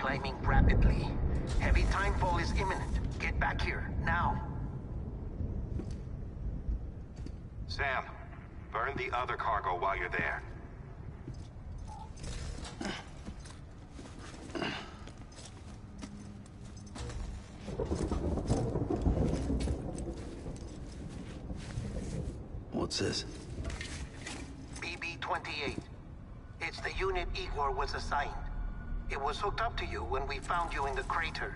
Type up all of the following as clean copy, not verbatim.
climbing rapidly. Heavy timefall is imminent. Get back here, now. Sam, burn the other cargo while you're there. What's this? BB-28. It's the unit Igor was assigned. It was hooked up to you when we found you in the crater.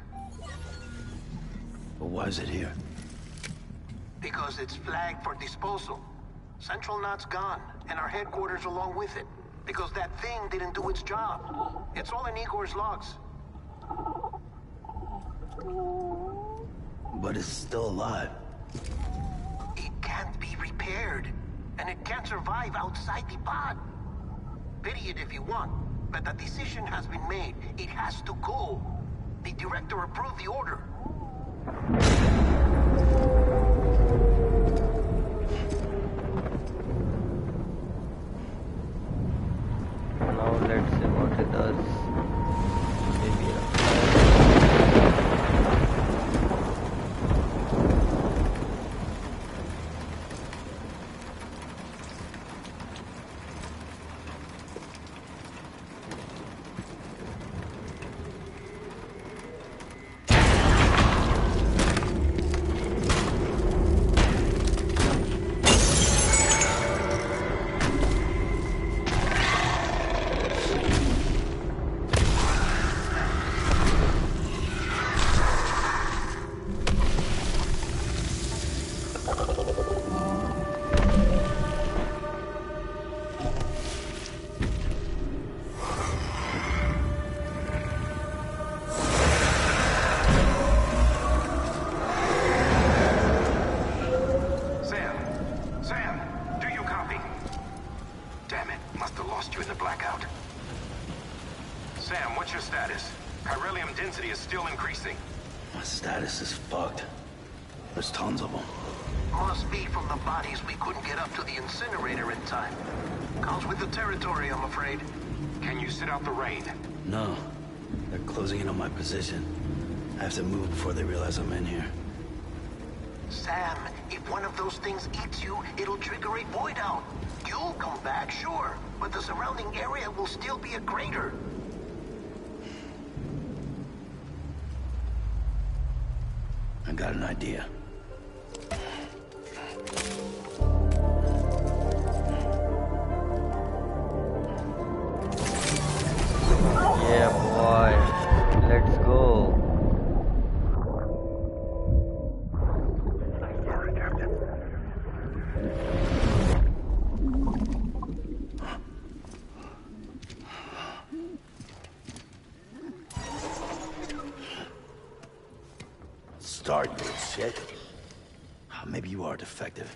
But why is it here? Because it's flagged for disposal. Central Knot's gone, and our headquarters along with it. Because that thing didn't do its job. It's all in Igor's logs. But it's still alive. It can't be repaired, and it can't survive outside the pod. Pity it if you want, but the decision has been made. It has to go. The director approved the order. Now let's see what it does. Maybe position. I have to move before they realize I'm in here. Sam, if one of those things eats you, it'll trigger a void out. You'll come back, sure, but the surrounding area will still be a crater. I got an idea. yeah, boy. Let's go. Sorry, Captain. Start, you shit. Maybe you are defective.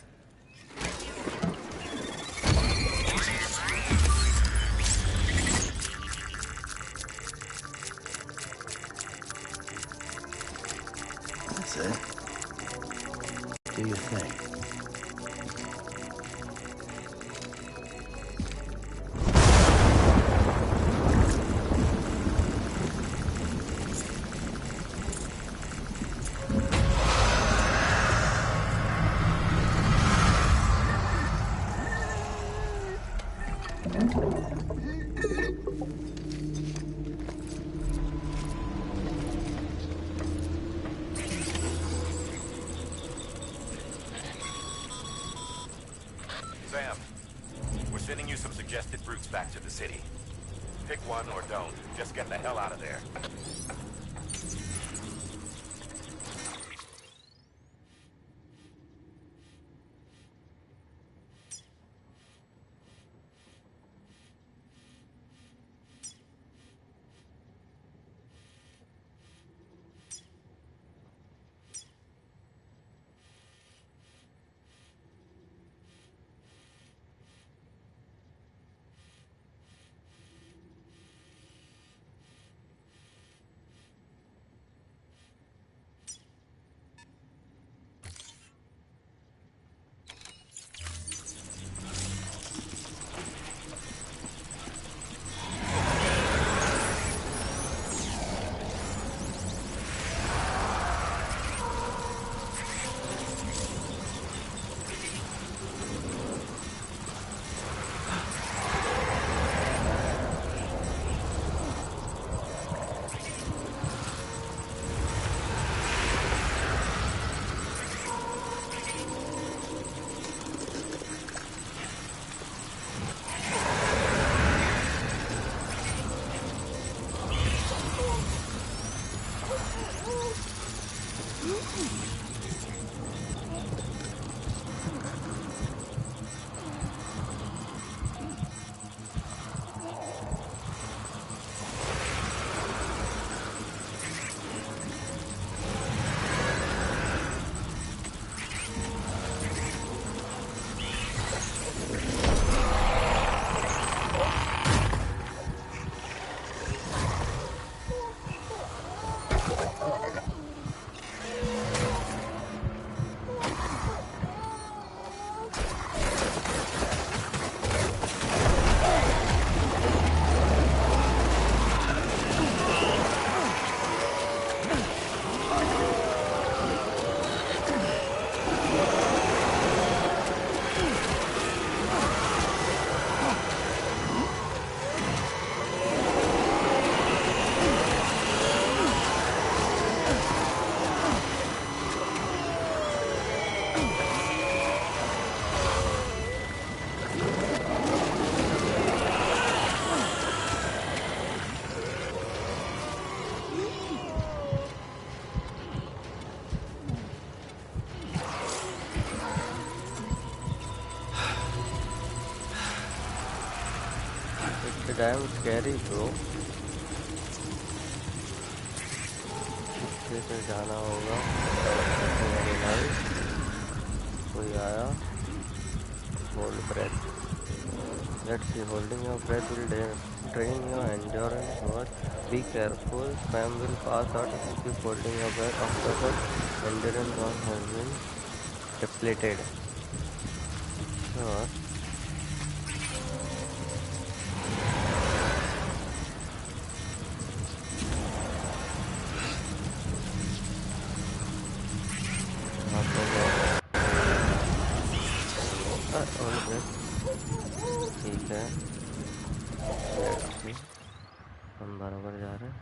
That's it. Do your thing. Sam, we're sending you some suggested routes back to the city. Pick one or don't. Just get the hell out of there. damn scary, bro. अच्छे से जाना होगा. Very nice. कोई आया. Hold breath. Let's see. Holding your breath will drain your endurance, but be careful. Spam will pass out if you keep holding your breath after the endurance one has been depleted. Sure. Hold breath. ठीक है. Let's see. हम बराबर जा रहे हैं.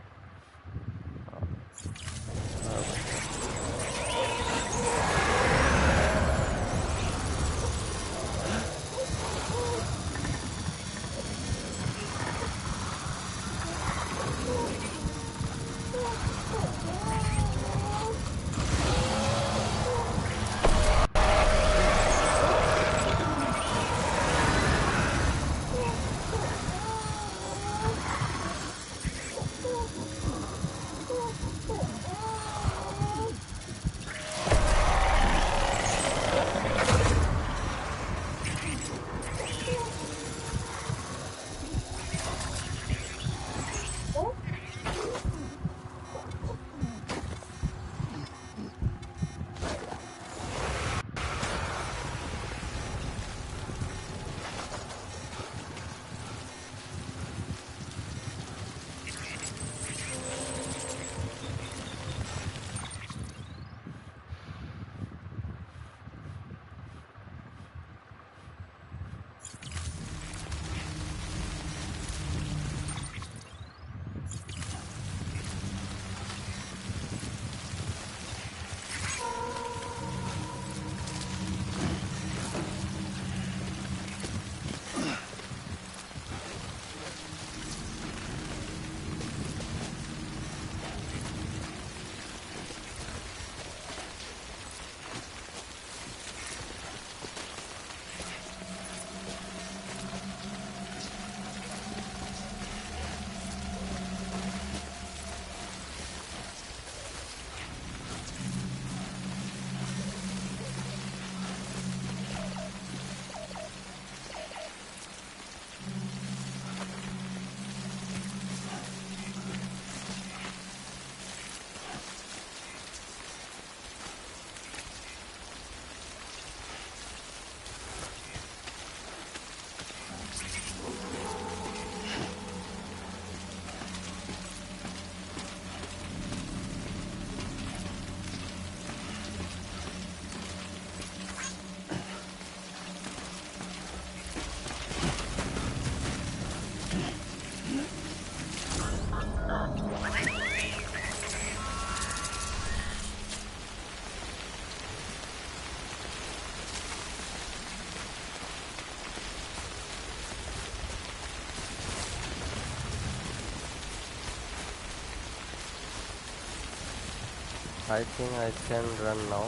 I think I can run now,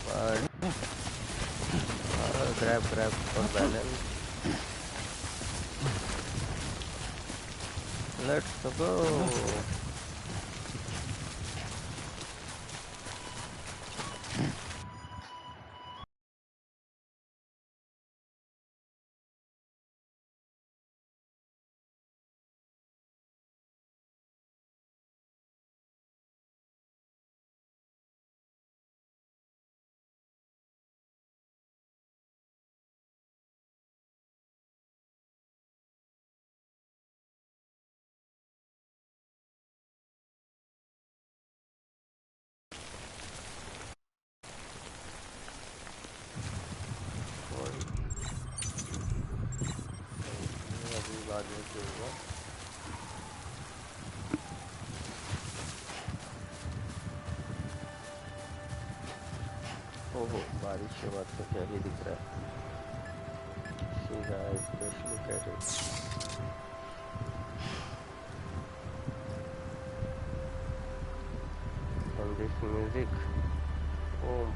but grab for balance. Let's go. ओहो बारिश के बाद तो क्या ही दिख रहा है. See guys, just look at it. And this music, oh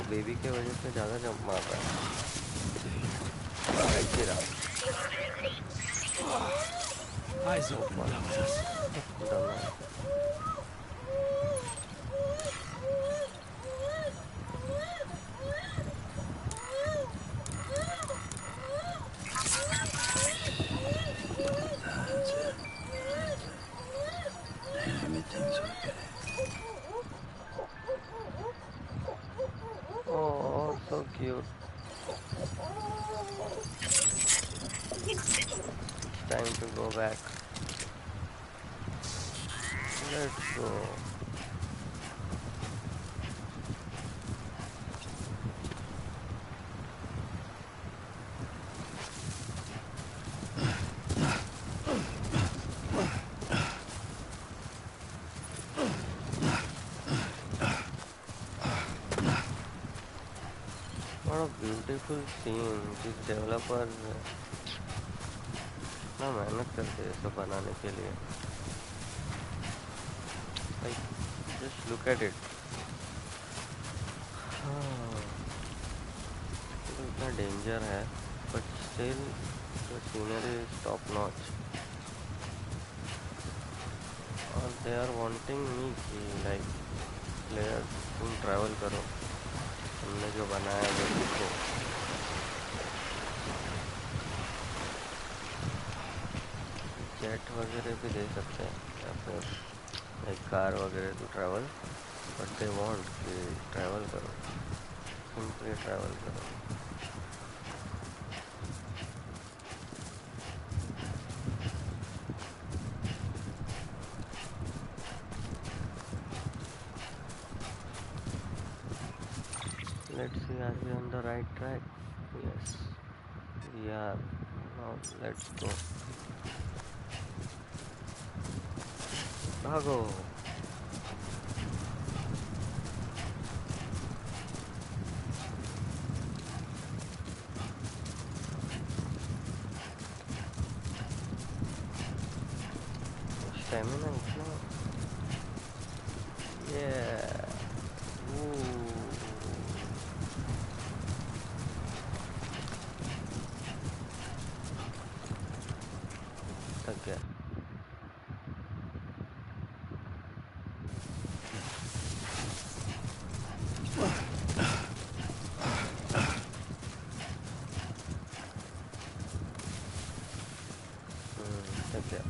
baby के वजह से ज़्यादा जंप मार रहा है। Eyes open, dumbass. Dumbass. That's it. Everything's okay. Oh, so cute. It's time to go back. Let's go. What a beautiful scene. जिस developer इतना मेहनत करते हैं सब बनाने के लिए. Like, just look at it. इतना डेंजर है, but still the scenery is top notch. और they are wanting me कि like players तुम travel करो, हमने जो बनाया वो देखो. जेट वगैरह भी दे सकते हैं या फिर एक कार वगैरह to travel, but they want कि ट्रैवल करो, सिंपली ट्रैवल करो. Let's see, are we on the right track? Yes, we are. Now let's go. भागो. Stamina इतना. Yeah. थक गया. थक गया.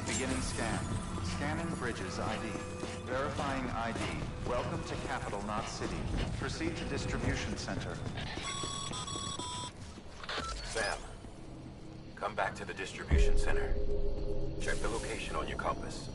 Beginning scan. Scanning bridges ID. Verifying ID. Welcome to Capital, not City. Proceed to distribution center. Sam, come back to the distribution center. Check the location on your compass.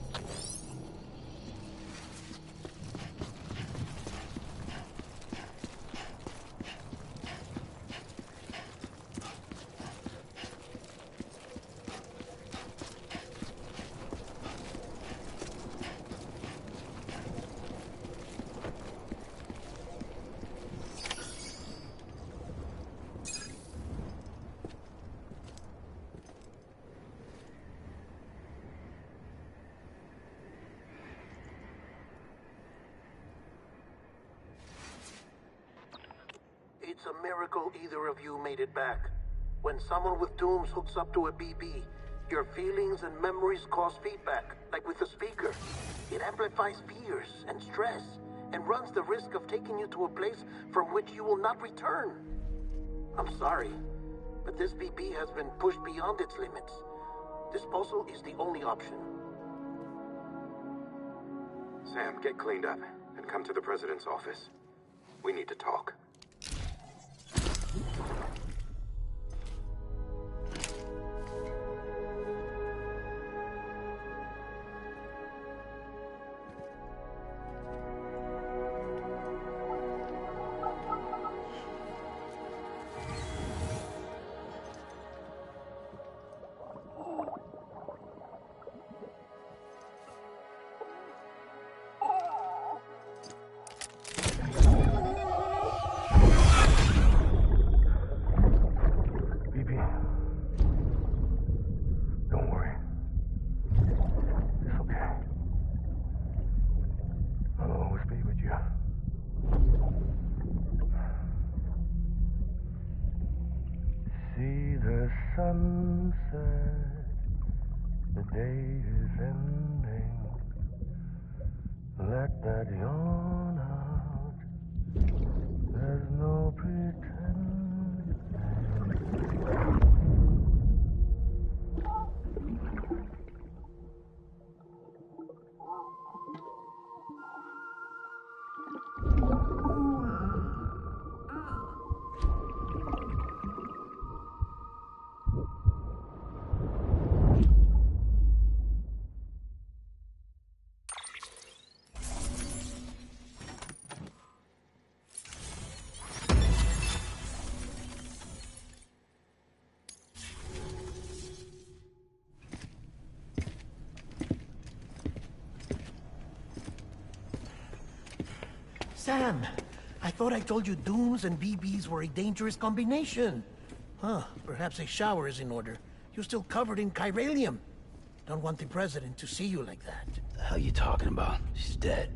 It's a miracle either of you made it back. When someone with dooms hooks up to a BB, your feelings and memories cause feedback, like with the speaker. It amplifies fears and stress, and runs the risk of taking you to a place from which you will not return. I'm sorry, but this BB has been pushed beyond its limits. Disposal is the only option. Sam, get cleaned up and come to the president's office. We need to talk. sunset, the day is ending. Let that yawn out. There's no pretending. Sam, I thought I told you dooms and BBs were a dangerous combination. Huh, perhaps a shower is in order. You're still covered in chiralium. Don't want the president to see you like that. The hell you talking about? She's dead.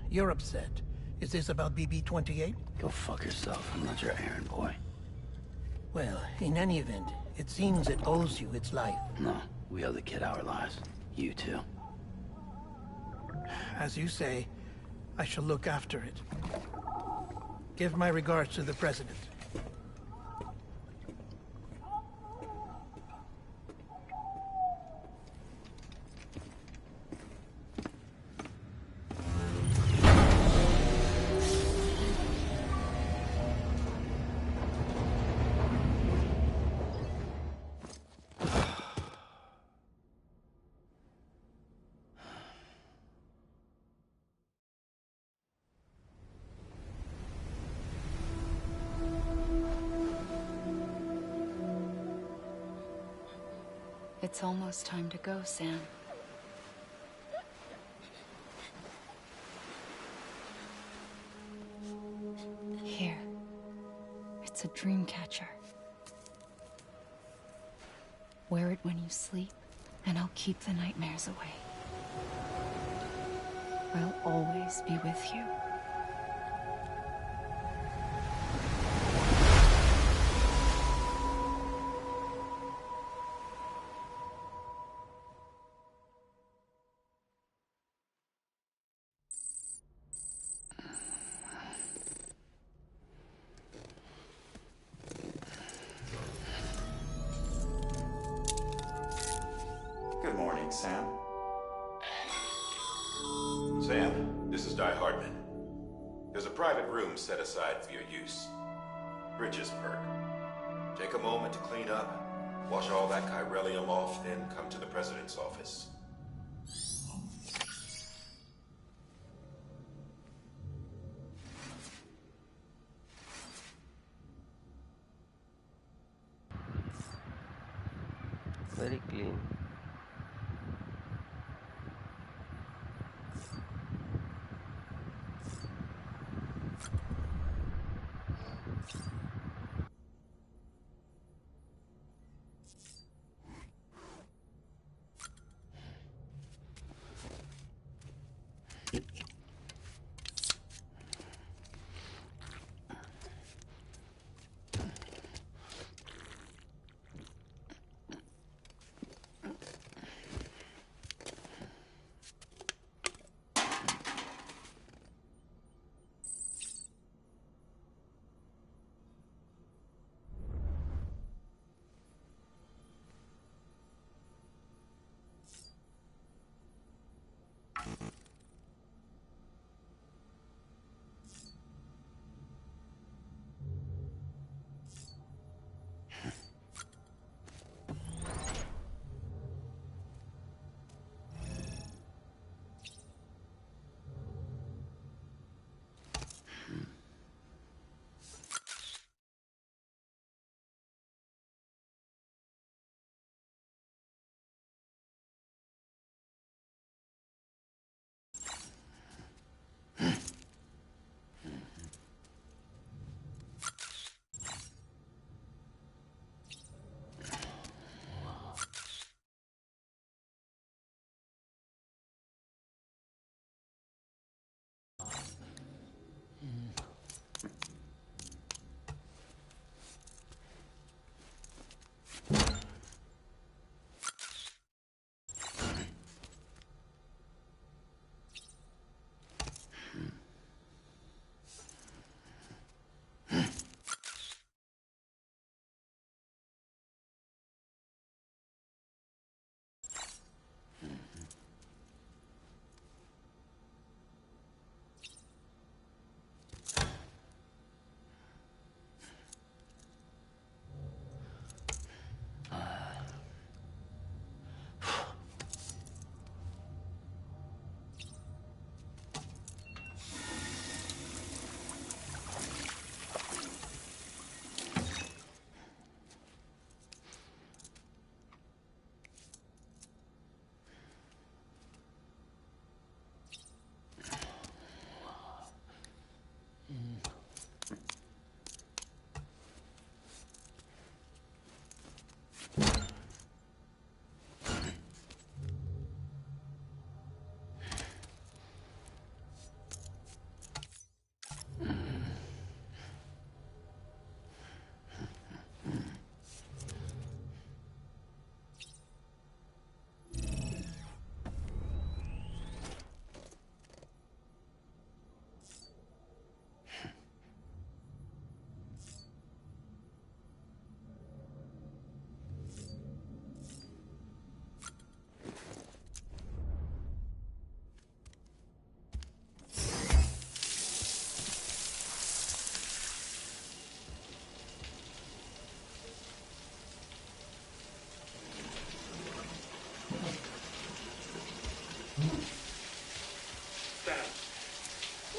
You're upset. Is this about BB-28? Go fuck yourself. I'm not your errand boy. Well, in any event, it seems it owes you its life. No, we owe the kid our lives. You too. As you say, I shall look after it. Give my regards to the president. It's almost time to go, Sam. Here. It's a dream catcher. Wear it when you sleep, and I'll keep the nightmares away. I'll always be with you. Good morning, Sam. Sam, this is Di Hardman. There's a private room set aside for your use. Bridges perk. Take a moment to clean up, wash all that chiralium off, then come to the president's office. Very clean.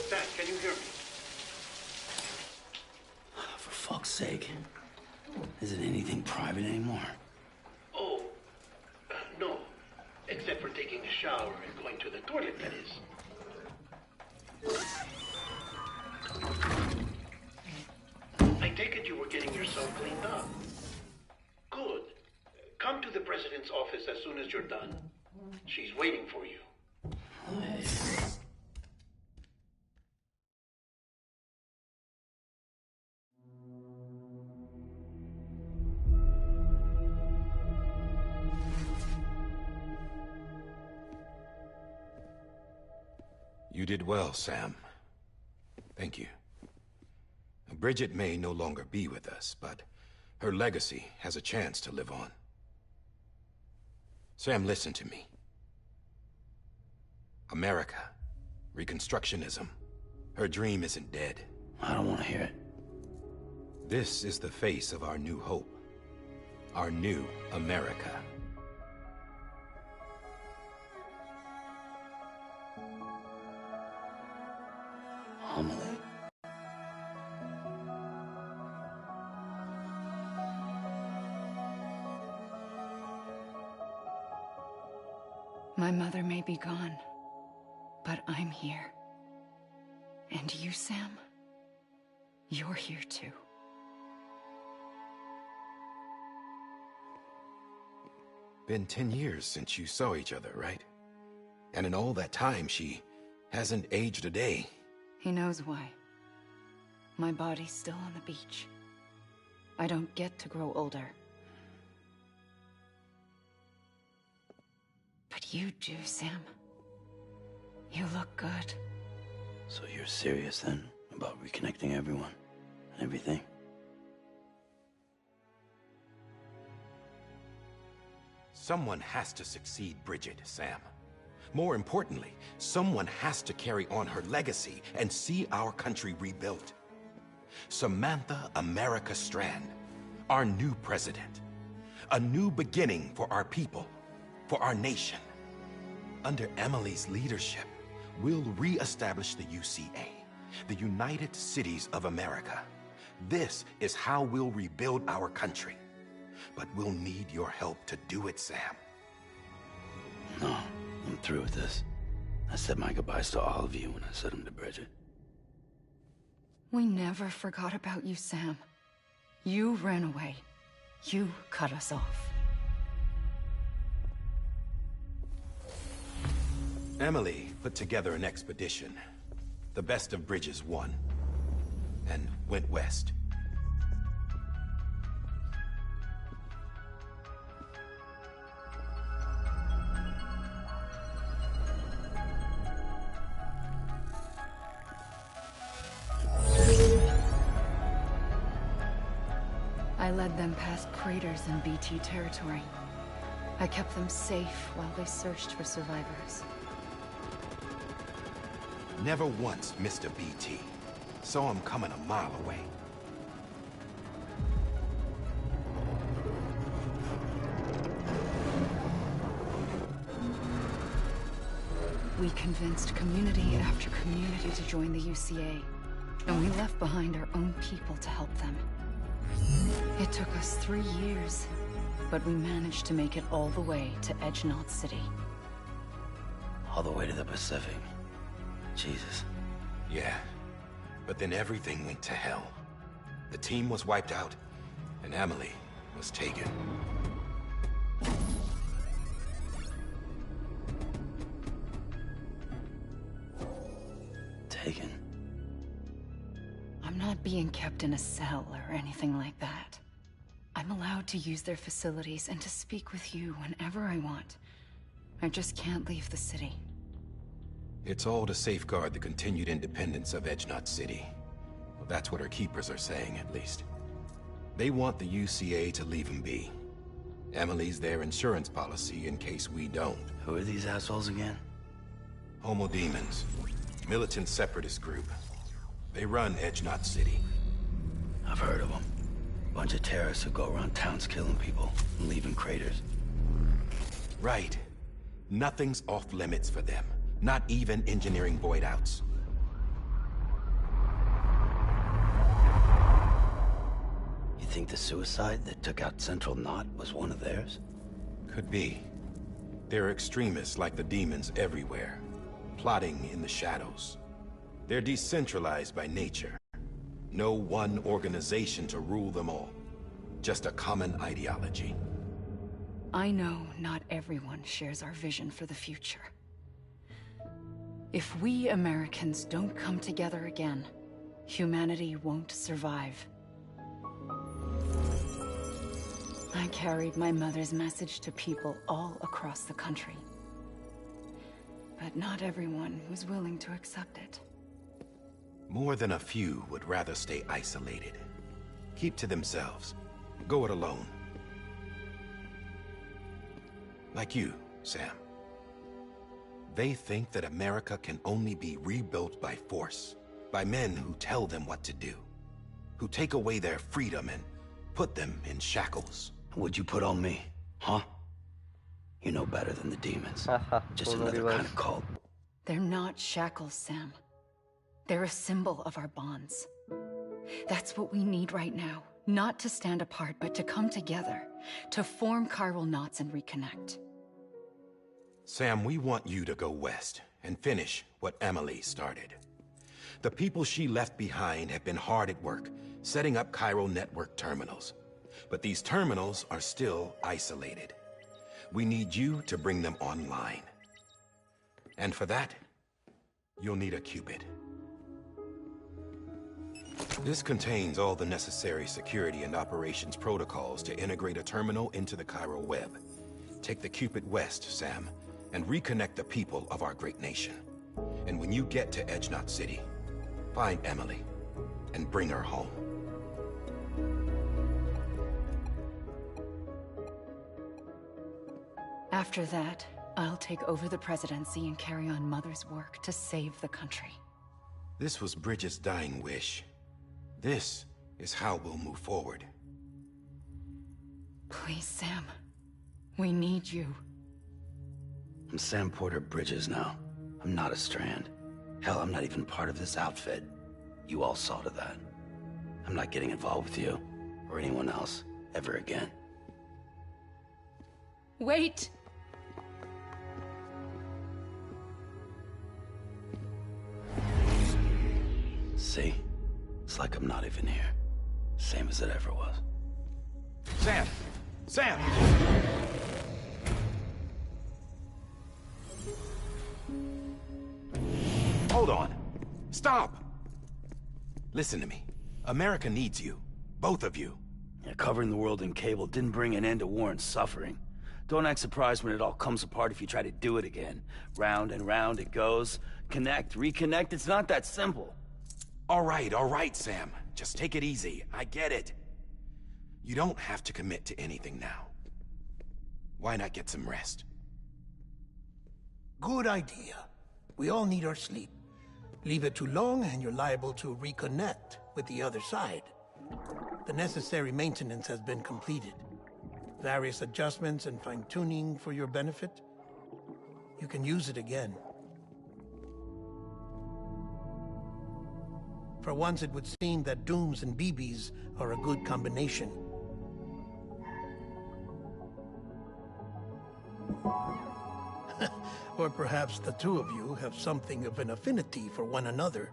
Dad, can you hear me? For fuck's sake. Is it anything private anymore? Oh, no. Except for taking a shower and going to the toilet, that is. I take it you were getting yourself cleaned up. Good. Come to the president's office as soon as you're done. She's waiting for you. You did well, Sam. Thank you. Bridget may no longer be with us, but her legacy has a chance to live on. Sam, listen to me. America, Reconstructionism, her dream isn't dead. I don't want to hear it. This is the face of our new hope. Our new America. Homily. My mother may be gone, but I'm here. And you, Sam? You're here too. Been 10 years since you saw each other, right? And in all that time, she hasn't aged a day. He knows why. My body's still on the beach. I don't get to grow older. But you do, Sam. You look good. So you're serious then about reconnecting everyone and everything? Someone has to succeed Bridget, Sam. More importantly, someone has to carry on her legacy and see our country rebuilt. Samantha America Strand, our new president. A new beginning for our people, for our nation. Under Emily's leadership, we'll re-establish the UCA, the United Cities of America. This is how we'll rebuild our country. But we'll need your help to do it, Sam. No, I'm through with this. I said my goodbyes to all of you when I said them to Bridget. We never forgot about you, Sam. You ran away. You cut us off. Emily put together an expedition. The best of Bridges won. And went west. I led them past craters in BT territory. I kept them safe while they searched for survivors. Never once missed a BT. Saw him coming a mile away. We convinced community after community to join the UCA, and we left behind our own people to help them. It took us 3 years, but we managed to make it all the way to Edgenaught City. All the way to the Pacific. Jesus. Yeah. But then everything went to hell. The team was wiped out, and Emily was taken. Taken? I'm not being kept in a cell or anything like that. I'm allowed to use their facilities and to speak with you whenever I want. I just can't leave the city. It's all to safeguard the continued independence of Edgenut City. Well, that's what our keepers are saying, at least. They want the UCA to leave him be. Emily's their insurance policy in case we don't. Who are these assholes again? Homo Demons. Militant separatist group. They run Edgenut City. I've heard of them. Bunch of terrorists who go around towns killing people and leaving craters. Right. Nothing's off limits for them. Not even engineering void outs. You think the suicide that took out Central Knot was one of theirs? Could be. There are extremists like the demons everywhere, plotting in the shadows. They're decentralized by nature. No one organization to rule them all. Just a common ideology. I know not everyone shares our vision for the future. If we Americans don't come together again, humanity won't survive. I carried my mother's message to people all across the country. But not everyone was willing to accept it. More than a few would rather stay isolated. Keep to themselves. Go it alone. Like you, Sam. They think that America can only be rebuilt by force, by men who tell them what to do, who take away their freedom and put them in shackles. What'd you put on me, huh? You know better than the demons. Just Full another reverse. kind of cult. They're not shackles, Sam. They're a symbol of our bonds. That's what we need right now. Not to stand apart, but to come together. To form chiral knots and reconnect. Sam, we want you to go west and finish what Emily started. The people she left behind have been hard at work, setting up chiral network terminals. But these terminals are still isolated. We need you to bring them online. And for that, you'll need a Cupid. This contains all the necessary security and operations protocols to integrate a terminal into the chiral web. Take the Cupid west, Sam, and reconnect the people of our great nation. And when you get to Edgenut City, find Emily and bring her home. After that, I'll take over the presidency and carry on Mother's work to save the country. This was Bridget's dying wish. This is how we'll move forward. Please, Sam. We need you. I'm Sam Porter Bridges now. I'm not a Strand. Hell, I'm not even part of this outfit. You all saw to that. I'm not getting involved with you, or anyone else, ever again. Wait! See? It's like I'm not even here. Same as it ever was. Sam! Sam! Hold on. Stop! Listen to me. America needs you. Both of you. Yeah, covering the world in cable didn't bring an end to war and suffering. Don't act surprised when it all comes apart if you try to do it again. Round and round it goes. Connect, reconnect, it's not that simple. All right, Sam. Just take it easy. I get it. You don't have to commit to anything now. Why not get some rest? Good idea. We all need our sleep. Leave it too long and you're liable to reconnect with the other side. The necessary maintenance has been completed. Various adjustments and fine-tuning for your benefit. You can use it again. For once, it would seem that Dooms and BBs are a good combination. Or perhaps the two of you have something of an affinity for one another.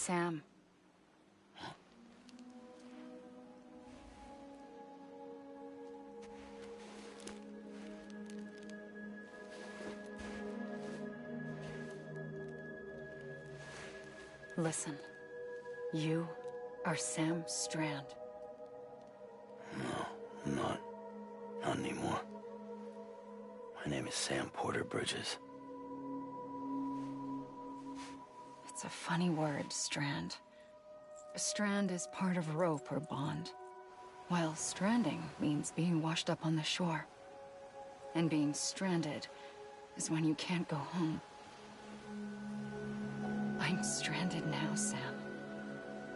Sam. Listen, you are Sam Strand. No, I'm not. Not anymore. My name is Sam Porter Bridges. It's a funny word, Strand. A strand is part of rope or bond, while stranding means being washed up on the shore. And being stranded is when you can't go home. I'm stranded now, Sam.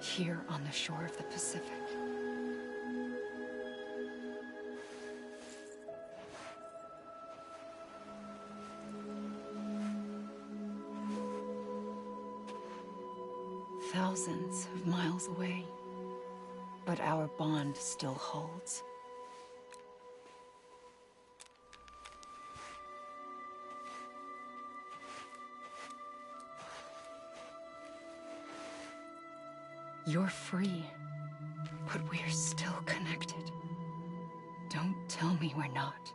Here on the shore of the Pacific. Thousands of miles away, but our bond still holds. You're free, but we're still connected. Don't tell me we're not.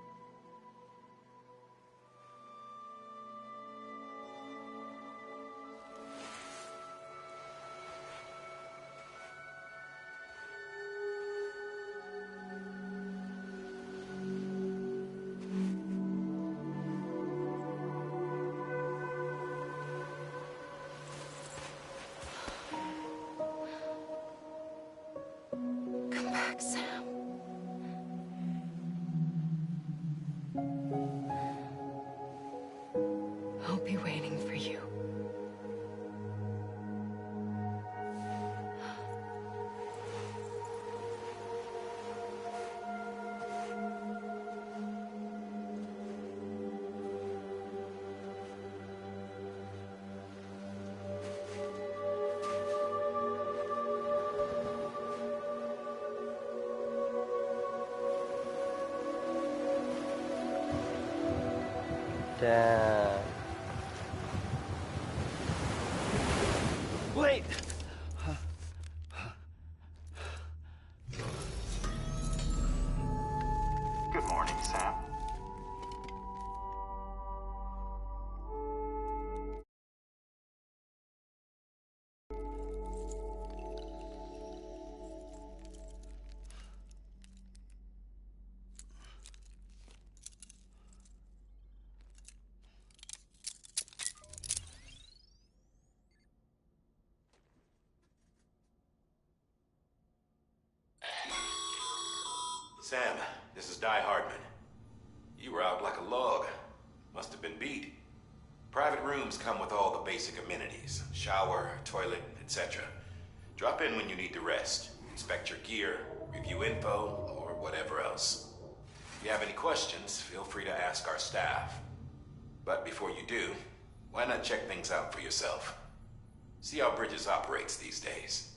Come back, Sam. I'll be waiting for you. Damn. Wait! Good morning, Sam. Sam, this is Die Hardman. You were out like a log. Must have been beat. Private rooms come with all the basic amenities. Shower, toilet, etc. Drop in when you need to rest. Inspect your gear, review info, or whatever else. If you have any questions, feel free to ask our staff. But before you do, why not check things out for yourself? See how Bridges operates these days.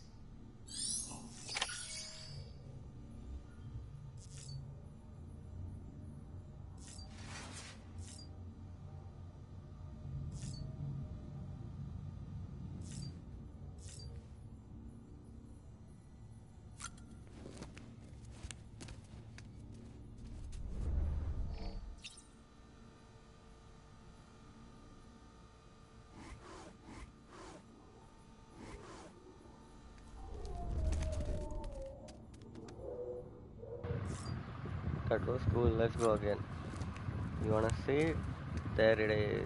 That was cool. Let's go again. You wanna see it? There it is.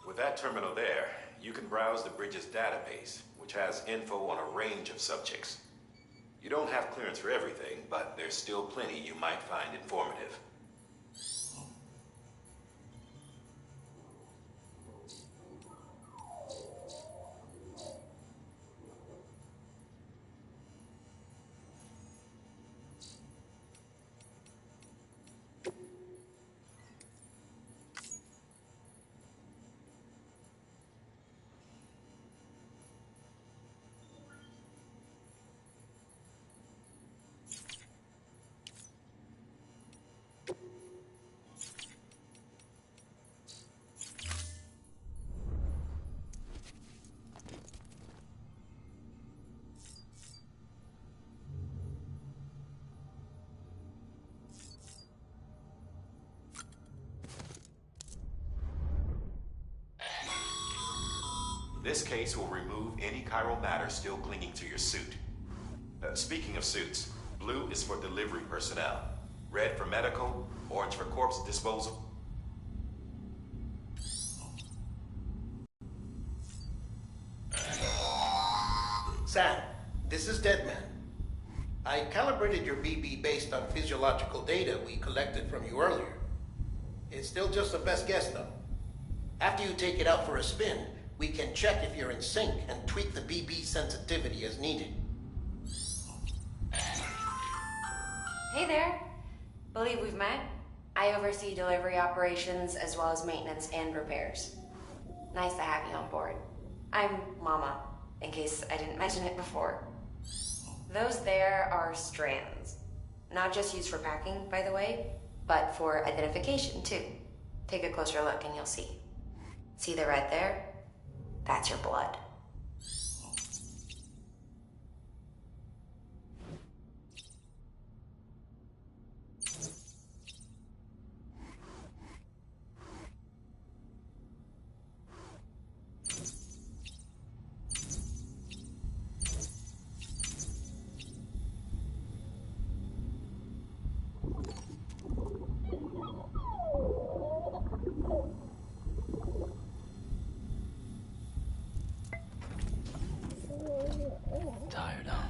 With that terminal there, you can browse the Bridges database, which has info on a range of subjects. You don't have clearance for everything, but there's still plenty you might find informative. This case will remove any chiral matter still clinging to your suit. Speaking of suits, blue is for delivery personnel, red for medical, orange for corpse disposal. Sam, this is Deadman. I calibrated your BB based on physiological data we collected from you earlier. It's still just a best guess, though. After you take it out for a spin, we can check if you're in sync and tweak the BB sensitivity as needed. Hey there. Believe we've met. I oversee delivery operations as well as maintenance and repairs. Nice to have you on board. I'm Mama, in case I didn't mention it before. Those there are strands. Not just used for packing, by the way, but for identification too. Take a closer look and you'll see. See the red there? That's your blood. Tired, huh?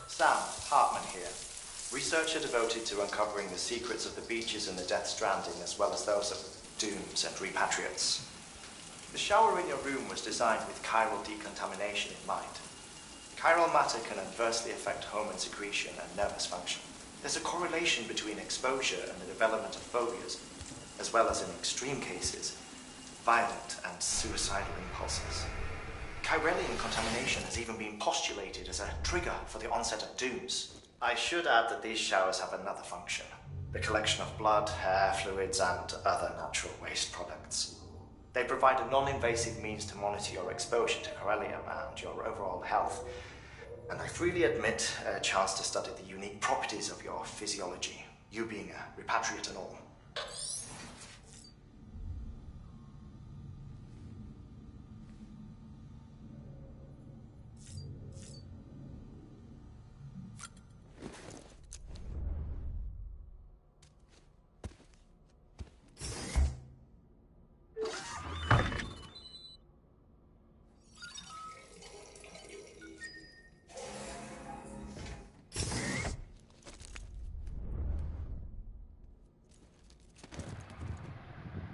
Sam, Hartman here. Researcher devoted to uncovering the secrets of the beaches and the Death Stranding, as well as those of dooms and repatriates. The shower in your room was designed with chiral decontamination in mind. Chiral matter can adversely affect hormone secretion and nervous function. There's a correlation between exposure and the development of phobias, as well as in extreme cases, violent and suicidal impulses. Chiralian contamination has even been postulated as a trigger for the onset of dooms. I should add that these showers have another function: the collection of blood, hair, fluids, and other natural waste products. They provide a non-invasive means to monitor your exposure to chiralium and your overall health, and I freely admit a chance to study the unique properties of your physiology, you being a repatriate and all.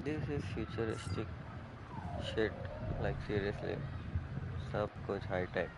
This is futuristic shit, like seriously. सब कुछ high tech.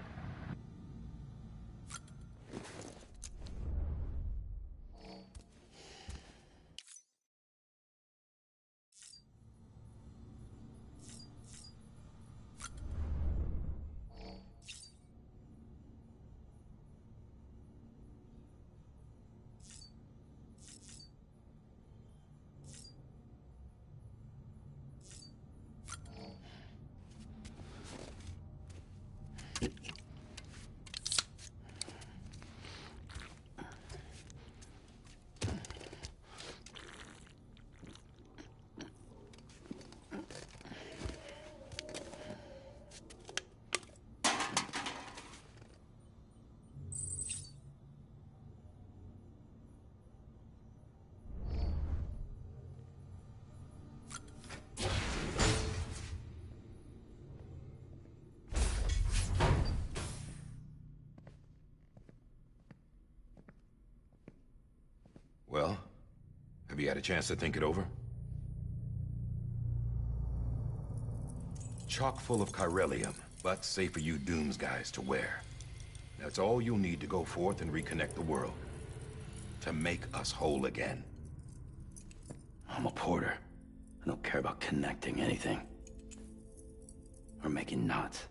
Well, have you had a chance to think it over? Chock full of chiralium, but safe for you Dooms guys to wear. That's all you'll need to go forth and reconnect the world. To make us whole again. I'm a porter. I don't care about connecting anything. Or making knots.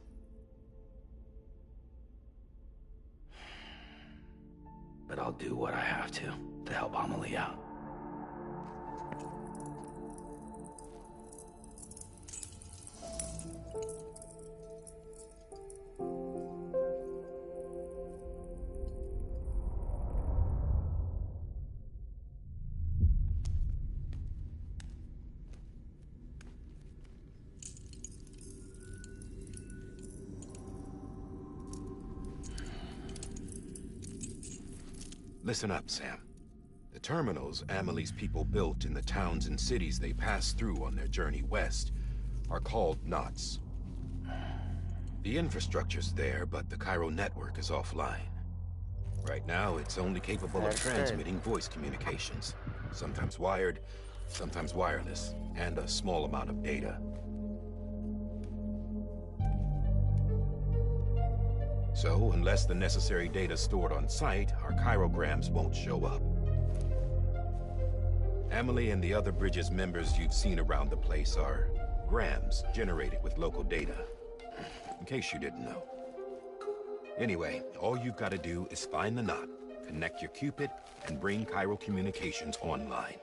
But I'll do what I have to help Amelie out. Listen up, Sam. The terminals Amelie's people built in the towns and cities they passed through on their journey west are called knots. The infrastructure's there, but the Cairo network is offline. Right now, it's only capable of transmitting voice communications. Sometimes wired, sometimes wireless, and a small amount of data. So, unless the necessary data's stored on site, our chirograms won't show up. Amelie and the other Bridges members you've seen around the place are grams generated with local data. In case you didn't know. Anyway, all you've got to do is find the knot, connect your Cupid, and bring Cairo communications online.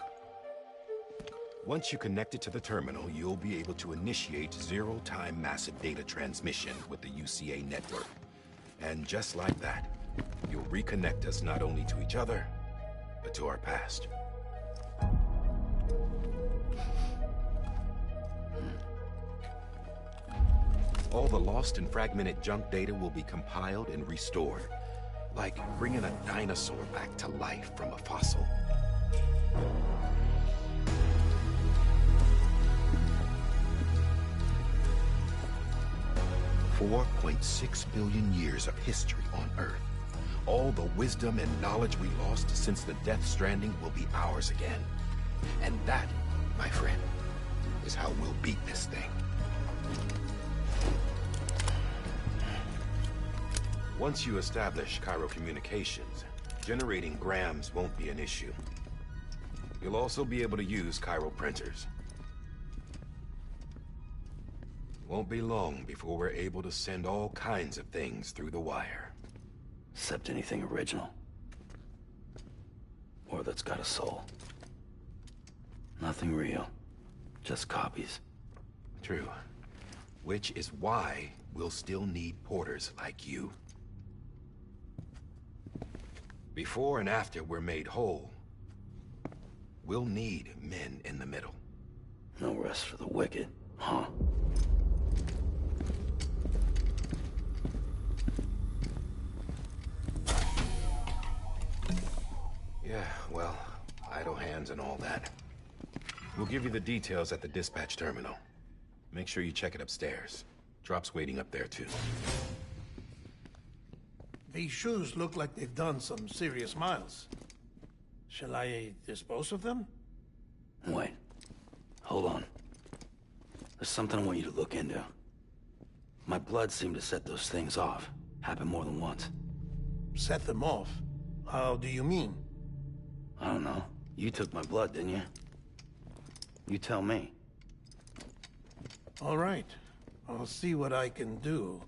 Once you connect it to the terminal, you'll be able to initiate zero-time massive data transmission with the UCA network. And just like that, you'll reconnect us not only to each other, but to our past. All the lost and fragmented junk data will be compiled and restored, like bringing a dinosaur back to life from a fossil. 4.6 billion years of history on Earth. All the wisdom and knowledge we lost since the Death Stranding will be ours again. And that, my friend, is how we'll beat this thing. Once you establish Cairo communications, generating grams won't be an issue. You'll also be able to use Cairo printers. Won't be long before we're able to send all kinds of things through the wire. Except anything original. Or that's got a soul. Nothing real. Just copies. True. Which is why we'll still need porters like you. Before and after we're made whole, we'll need men in the middle. No rest for the wicked, huh? Yeah, well, idle hands and all that. We'll give you the details at the dispatch terminal. Make sure you check it upstairs. Drop's waiting up there, too. These shoes look like they've done some serious miles. Shall I dispose of them? Wait. Hold on. There's something I want you to look into. My blood seemed to set those things off. Happened more than once. Set them off? How do you mean? I don't know. You took my blood, didn't you? You tell me. All right. I'll see what I can do.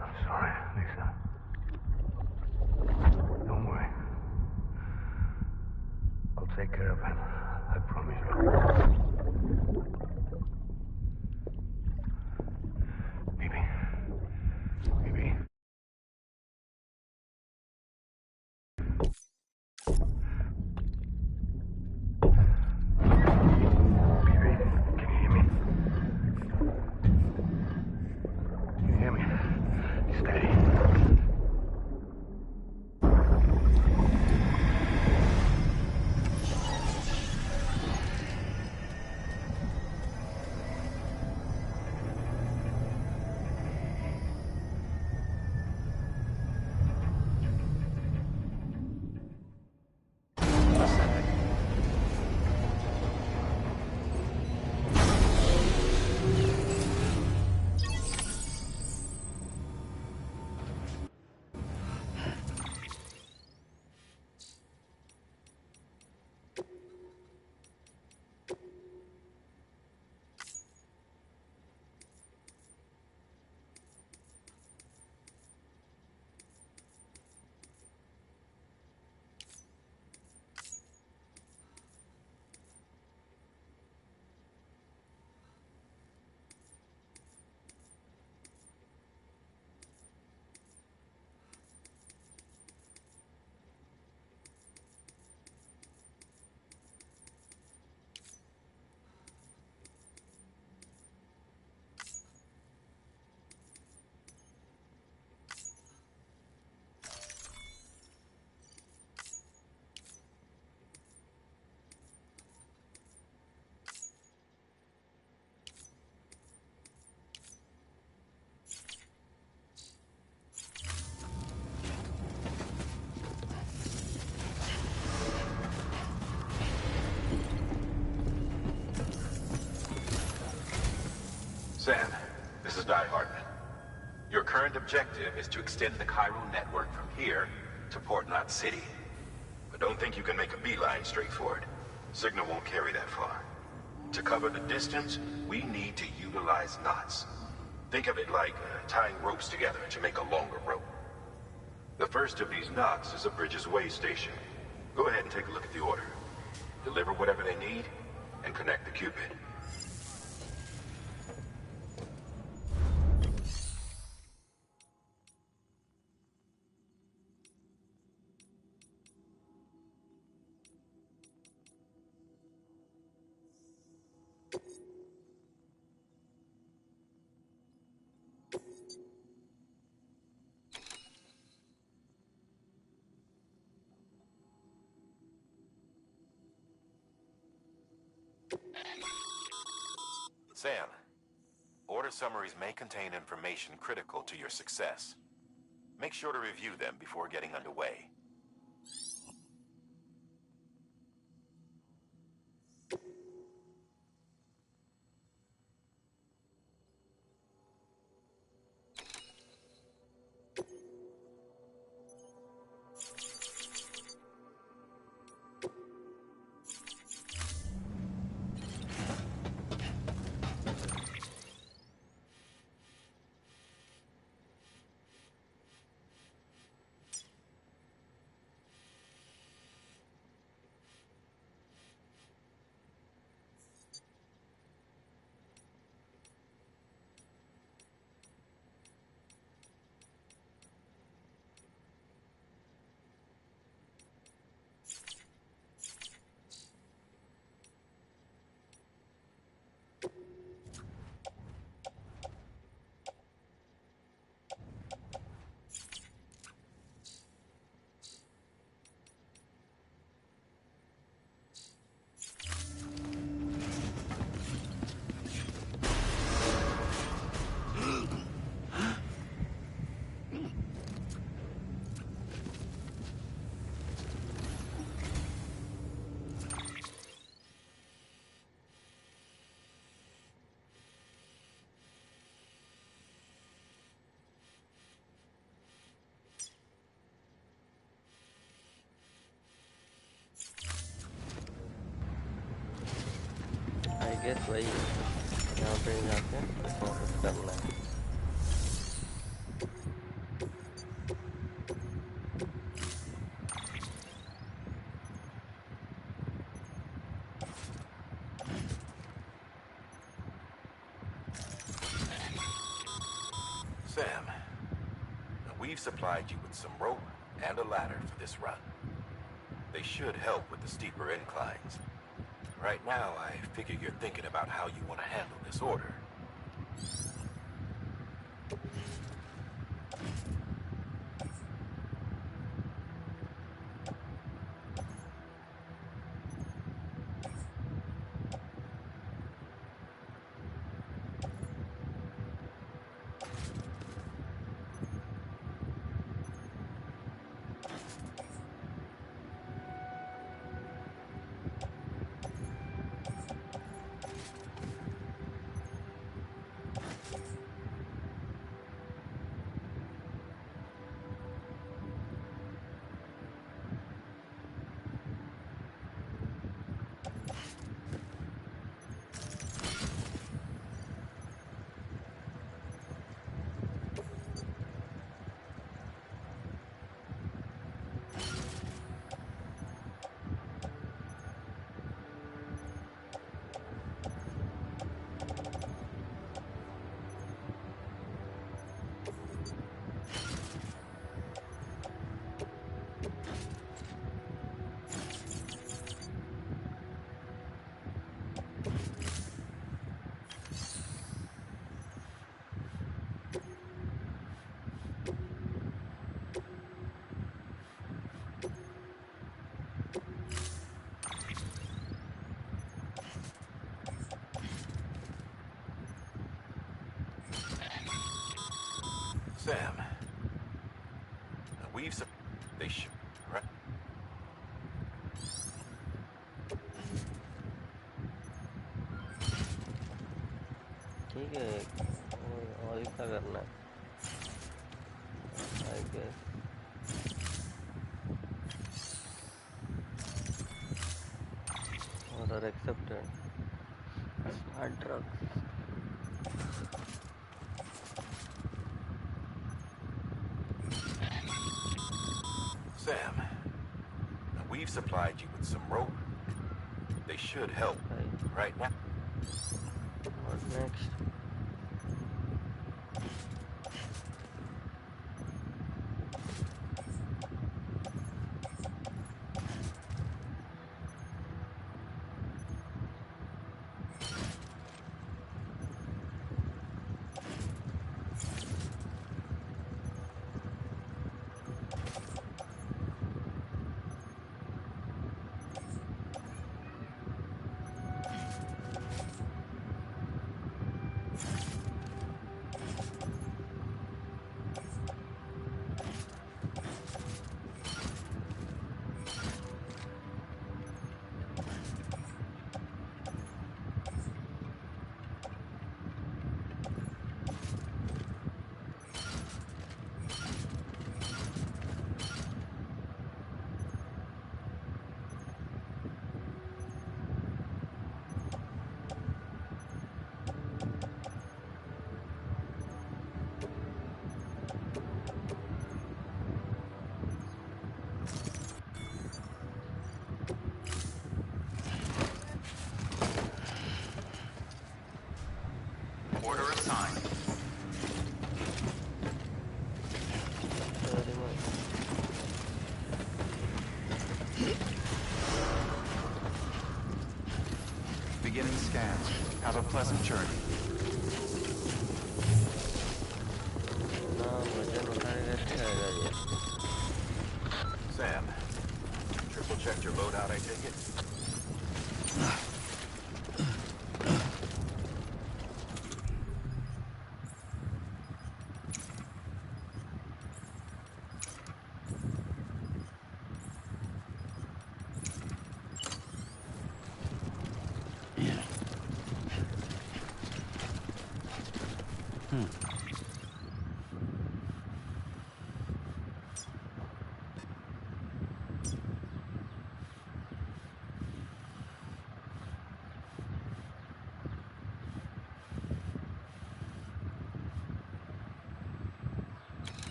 I'm sorry, Lisa. Don't worry. I'll take care of him. I promise you. Baby. Baby. Sam, this is Die Hardman. Your current objective is to extend the chiral network from here to Port Knot City. But don't think you can make a beeline straight for it. Signal won't carry that far. To cover the distance, we need to utilize knots. Think of it like tying ropes together to make a longer rope. The first of these knots is a Bridges Way station. Go ahead and take a look at the order. Deliver whatever they need, and connect the Cupid. Sam, order summaries may contain information critical to your success. Make sure to review them before getting underway. I guess वही यहाँ पे जाके focus करना है. Sam, we've supplied you with some rope and a ladder for this run. They should help with the steeper inclines. Right now, I figure you're thinking about how you want to handle this order. Sam, they should, right? ठीक ठीक है और क्या करना है I guess order accepted smart drugs Sam, we've supplied you with some rope. They should help right now. what next Order assigned. very much Beginning scan. Have a pleasant journey. ना वजन उठाने कैसे आएगा ये Sam, triple checked your loadout, I take it?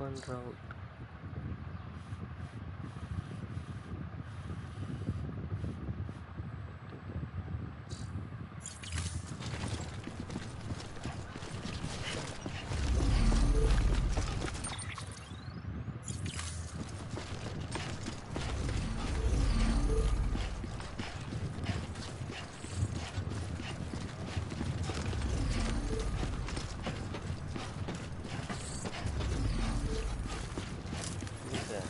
open route ठीक है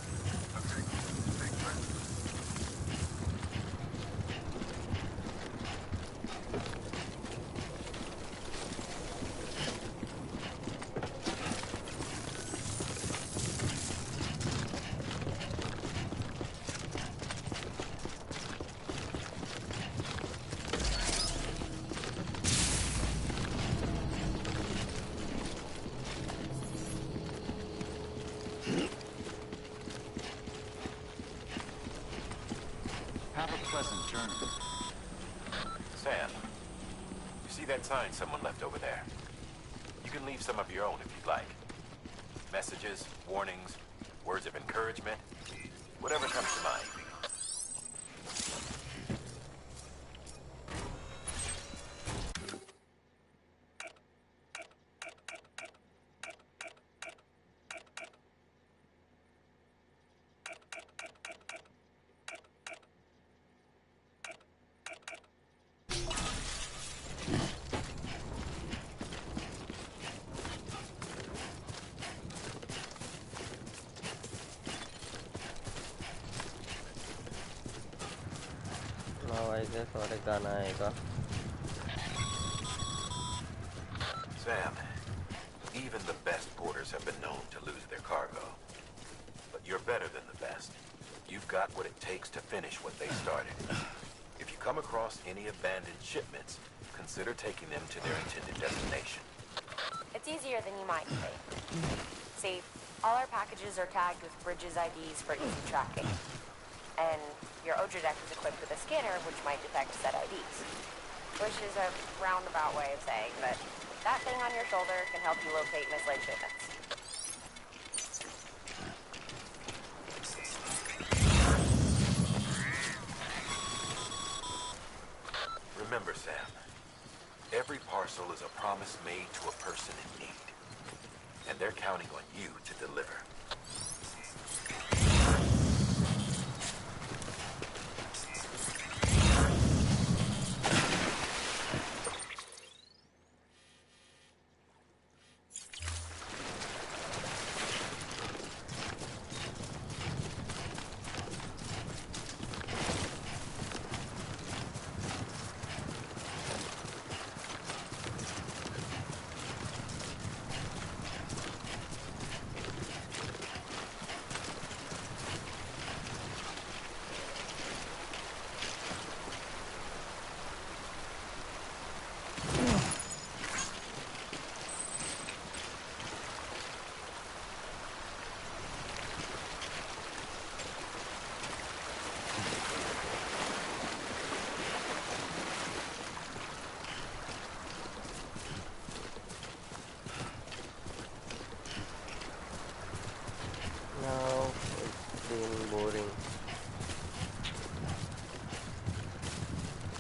Have a pleasant journey. Sam, you see that sign someone left over there? You can leave some of your own if you'd like. Messages, warnings, words of encouragement, whatever comes to mind. now I guess और एक गाना आएगा Sam, even the best porters have been known to lose their cargo. But you're better than the best. You've got what it takes to finish what they started. If you come across any abandoned shipments, consider taking them to their intended destination. It's easier than you might think. See, all our packages are tagged with Bridges IDs for easy tracking. And your Odra deck is equipped with a scanner which might detect said IDs. Which is a roundabout way of saying that that thing on your shoulder can help you locate mislaid shipments. Remember, Sam, every parcel is a promise made to a person in need. And they're counting on you to deliver. Now it's been boring.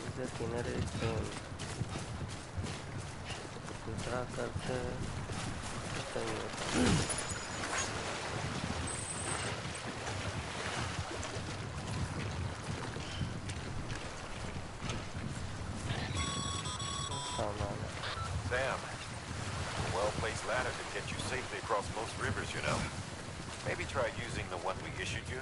इसे किनारे chain दूसरा करते पता नहीं होता सामान है Sam, a well-placed ladder could get you safely across most rivers, you know. Maybe try using the one we issued you.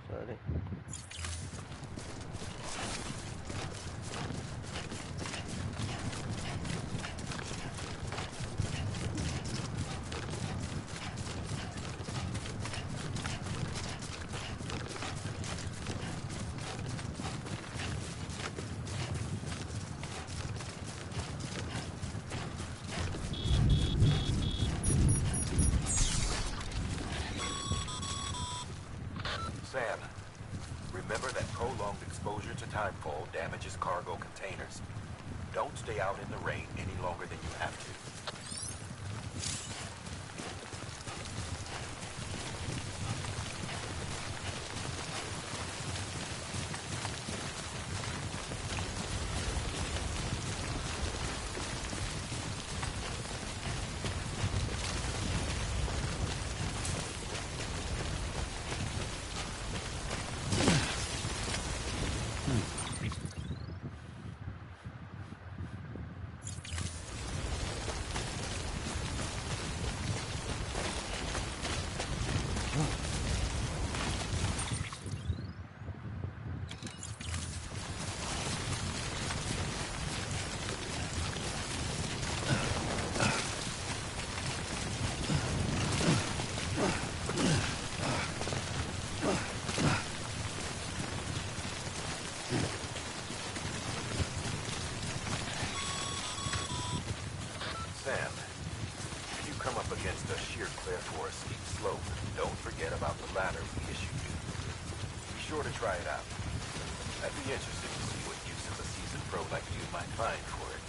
sorry Sam, remember that prolonged exposure to timefall damages cargo containers. Don't stay out in the rain any longer than you have to. Sam, if you come up against a sheer cliff or a steep slope, don't forget about the ladder we issued you. Be sure to try it out. I'd be interested to see what uses a seasoned pro like you might find for it.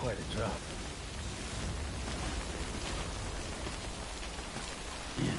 quite a drop. Yeah.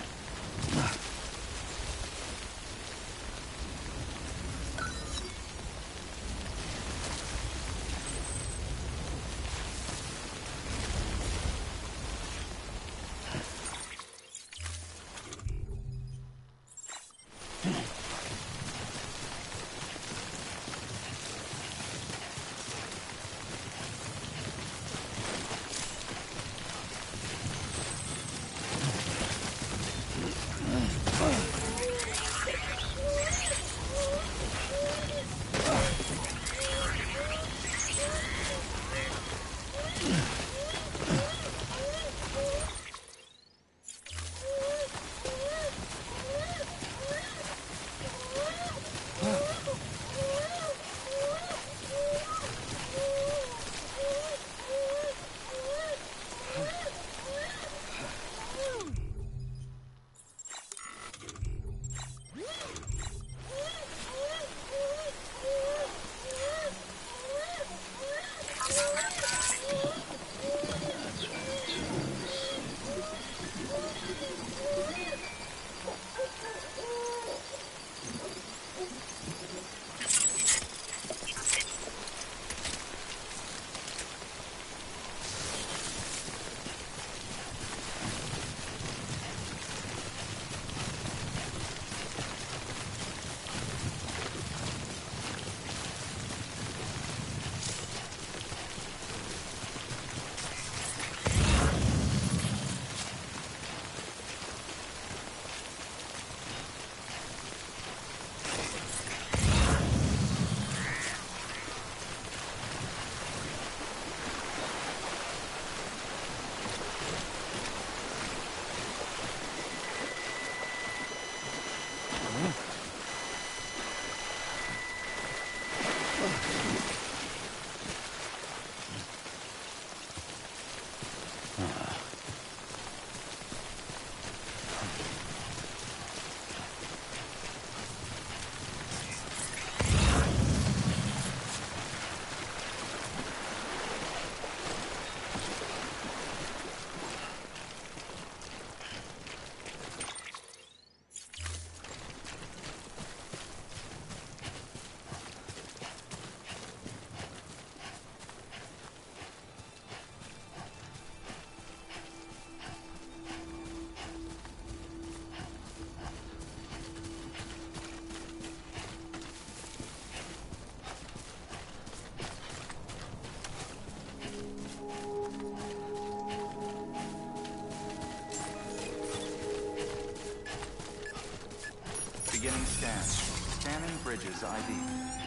Beginning scan. Scanning bridges ID.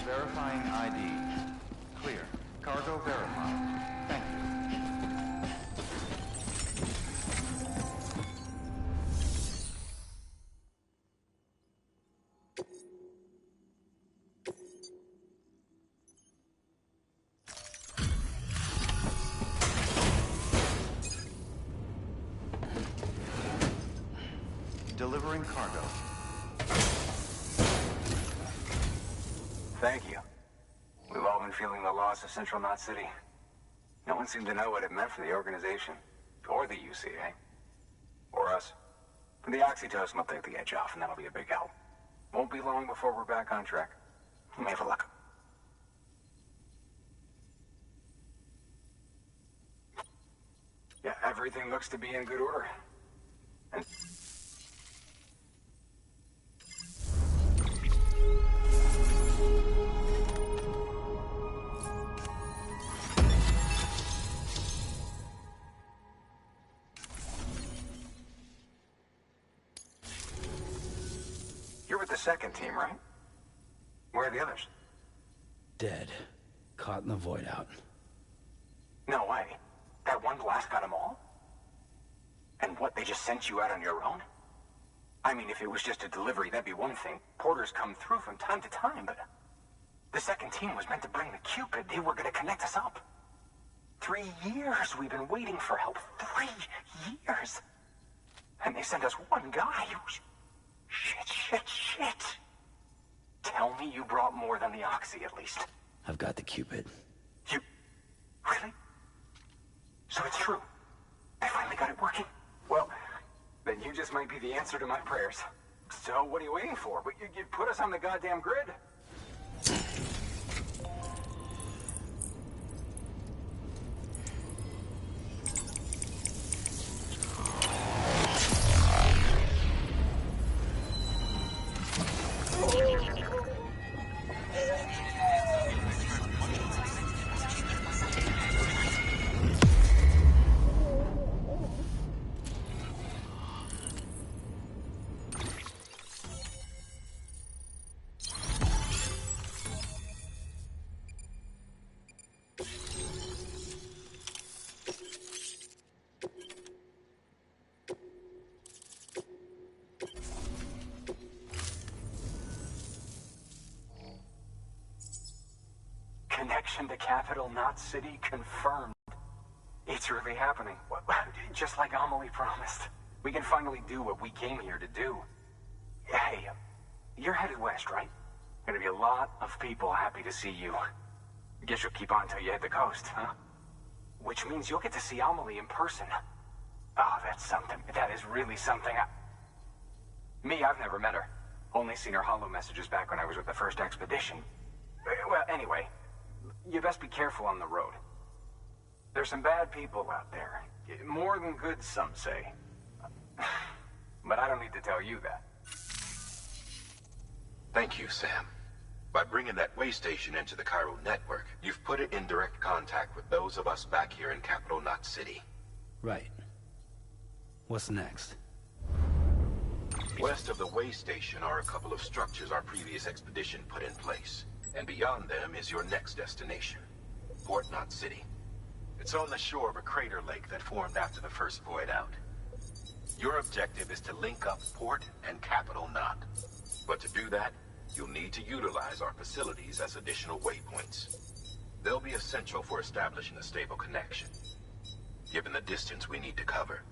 Verifying ID. Clear. Cargo verified. Thank you. Delivering cargo. Thank you. We've all been feeling the loss of Central Knot City. No one seemed to know what it meant for the organization, or the UCA, or us. The oxytocin will take the edge off, and that'll be a big help. Won't be long before we're back on track. You may have a luck. Yeah, everything looks to be in good order. And you're with the second team, right? Where are the others? Dead. Caught in the void out. No way. That one blast got them all? And what, they just sent you out on your own? I mean, if it was just a delivery, that'd be one thing. Porters come through from time to time, but... the second team was meant to bring the Cupid. They were gonna connect us up. 3 years we've been waiting for help. 3 years! And they sent us one guy. Shit. Tell me you brought more than the Oxy, at least. I've got the Cupid. You... really? So it's true. I finally got it working. Well, then you just might be the answer to my prayers. So what are you waiting for? You put us on the goddamn grid. Connection to Capital Knot City confirmed. It's really happening. Just like Amelie promised. We can finally do what we came here to do. Hey, you're headed west, right? Gonna be a lot of people happy to see you. Guess you'll keep on till you hit the coast, huh? Which means you'll get to see Amelie in person. Oh, that's something. That is really something. Me, I've never met her. Only seen her holo messages back when I was with the first expedition. Well, anyway, you best be careful on the road. There's some bad people out there. More than good, some say. But I don't need to tell you that. Thank you, Sam. By bringing that way station into the Cairo network, you've put it in direct contact with those of us back here in Capital Knot City. Right. What's next? West of the way station are a couple of structures our previous expedition put in place. And beyond them is your next destination, Port Knot City. It's on the shore of a crater lake that formed after the first void out. Your objective is to link up Port and Capital Knot. But to do that, you'll need to utilize our facilities as additional waypoints. They'll be essential for establishing a stable connection. Given the distance we need to cover,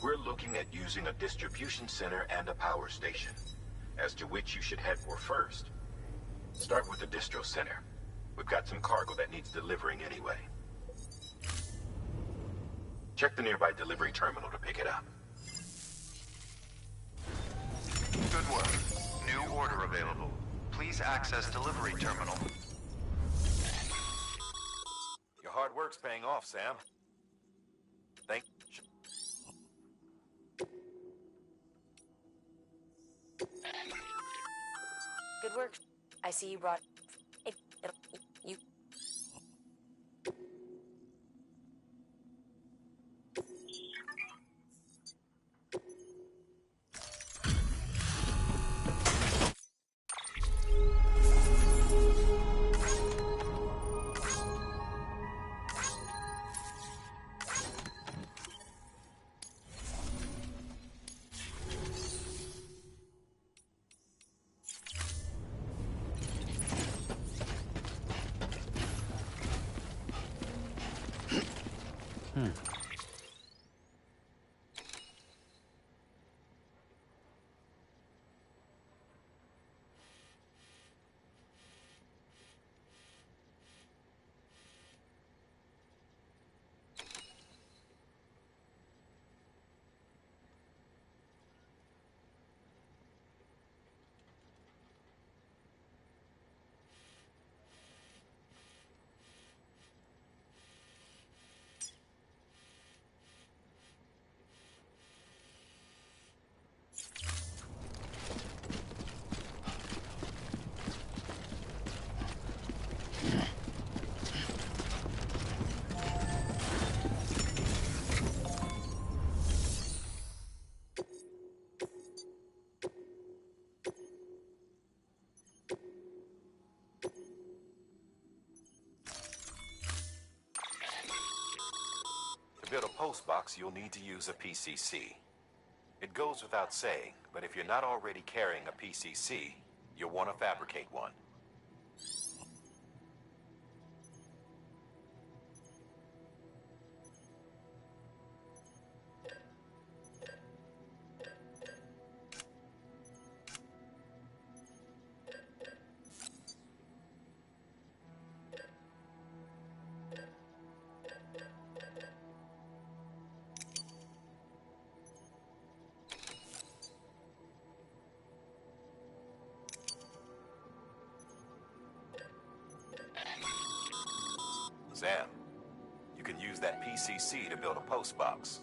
we're looking at using a distribution center and a power station, as to which you should head for first. Start with the distro center. We've got some cargo that needs delivering anyway. Check the nearby delivery terminal to pick it up. Good work. New order available. Please access delivery terminal. Your hard work's paying off, Sam. Thank you. Good work. I see you brought... You... To build a post box, you'll need to use a PCC. It goes without saying, but if you're not already carrying a PCC, you'll want to fabricate one. Sam, you can use that PCC to build a post box.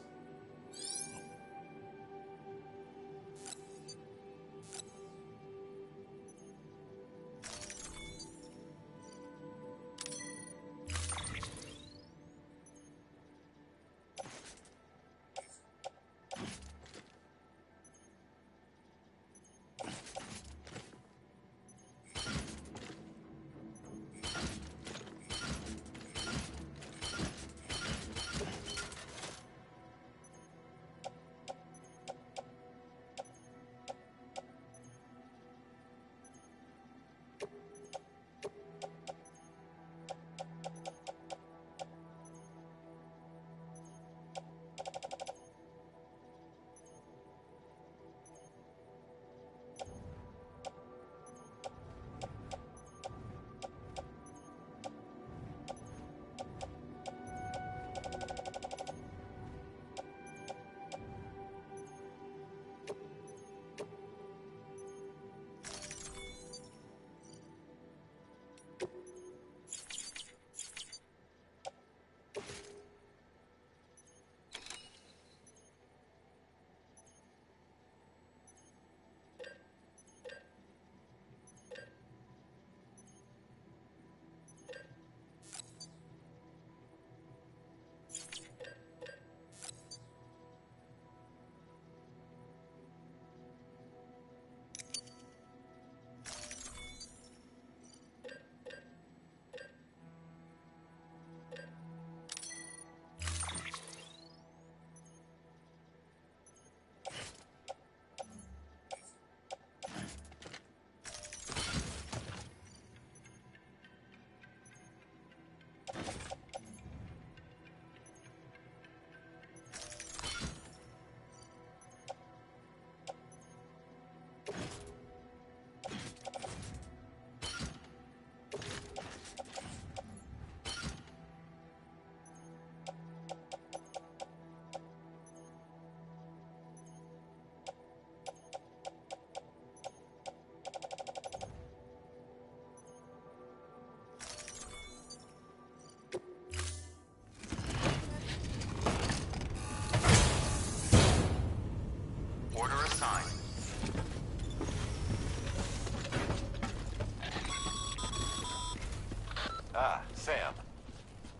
Sam,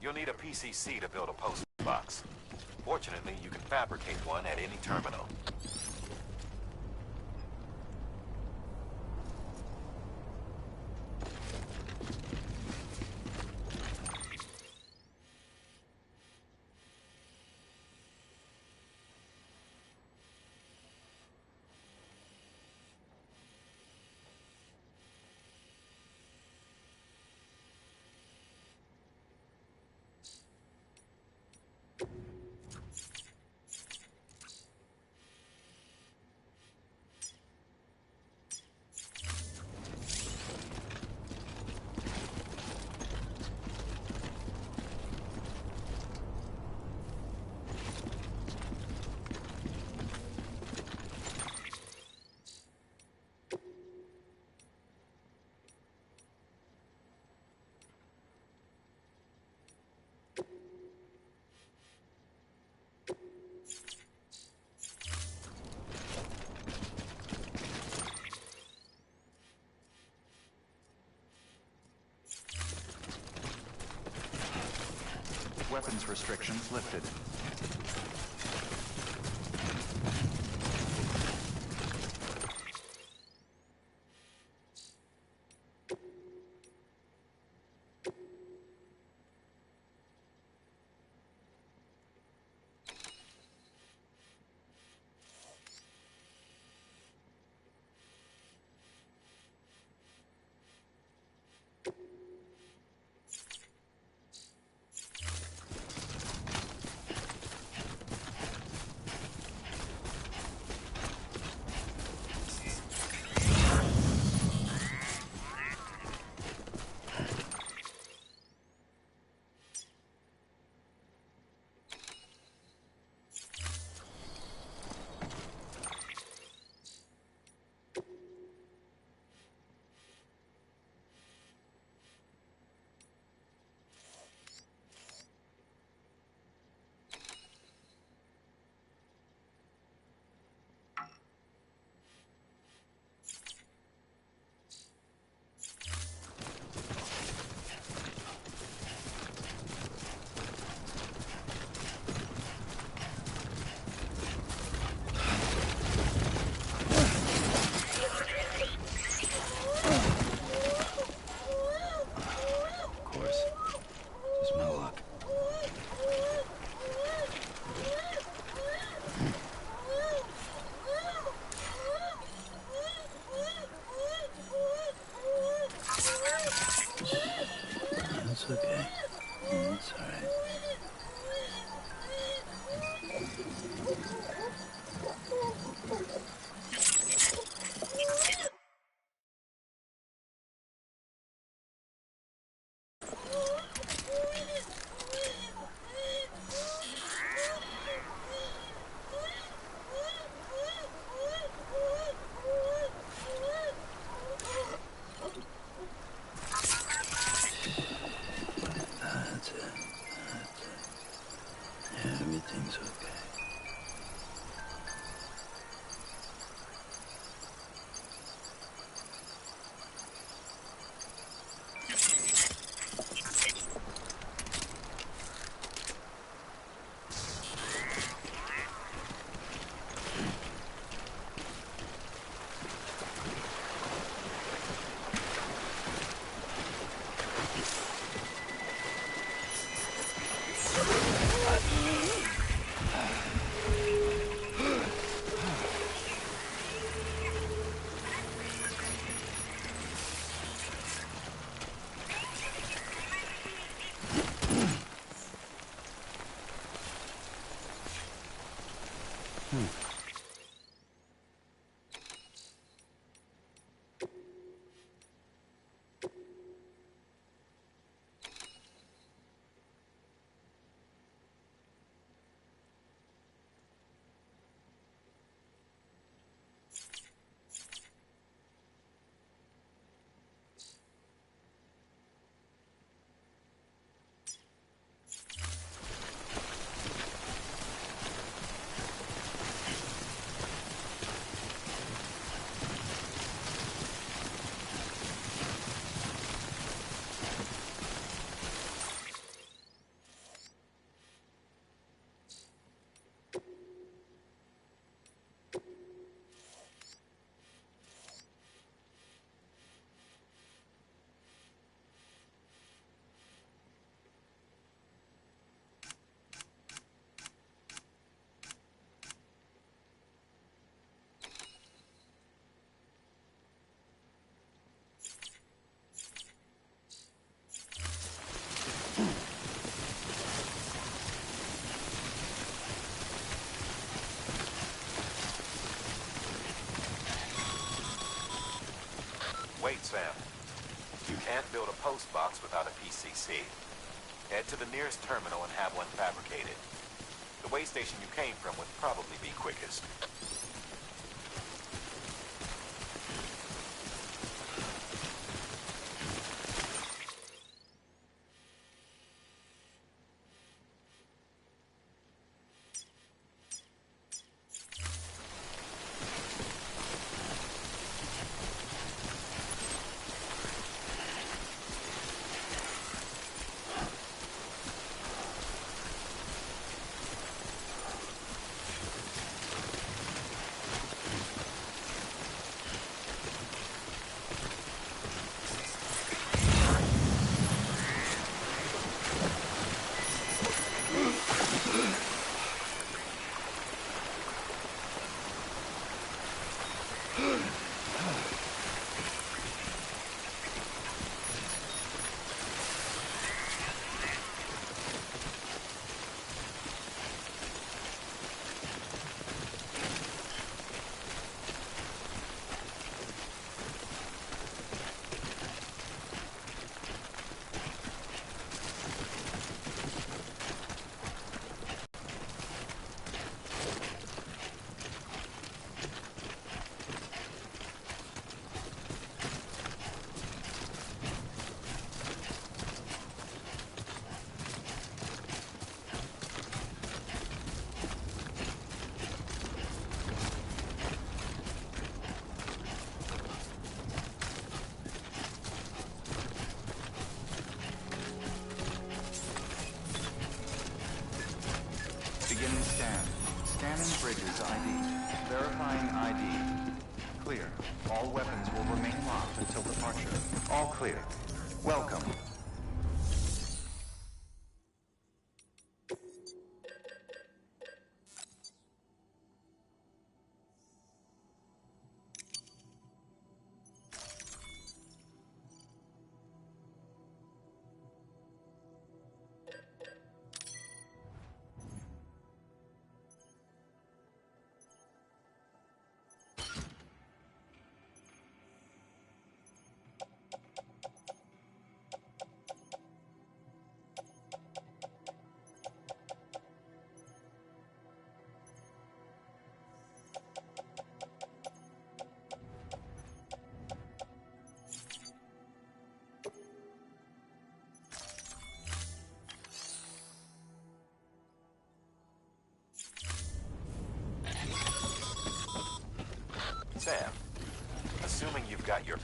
you'll need a PCC to build a post box. Fortunately, you can fabricate one at any terminal. Weapons restrictions lifted. It's all right. That's it. That's it. Everything's okay. Wait, Sam. You can't build a post box without a PCC. Head to the nearest terminal and have one fabricated. The way station you came from would probably be quickest. Beginning scan. Scanning Bridges ID. Verifying ID. Clear. All weapons will remain locked until departure. All clear. Welcome.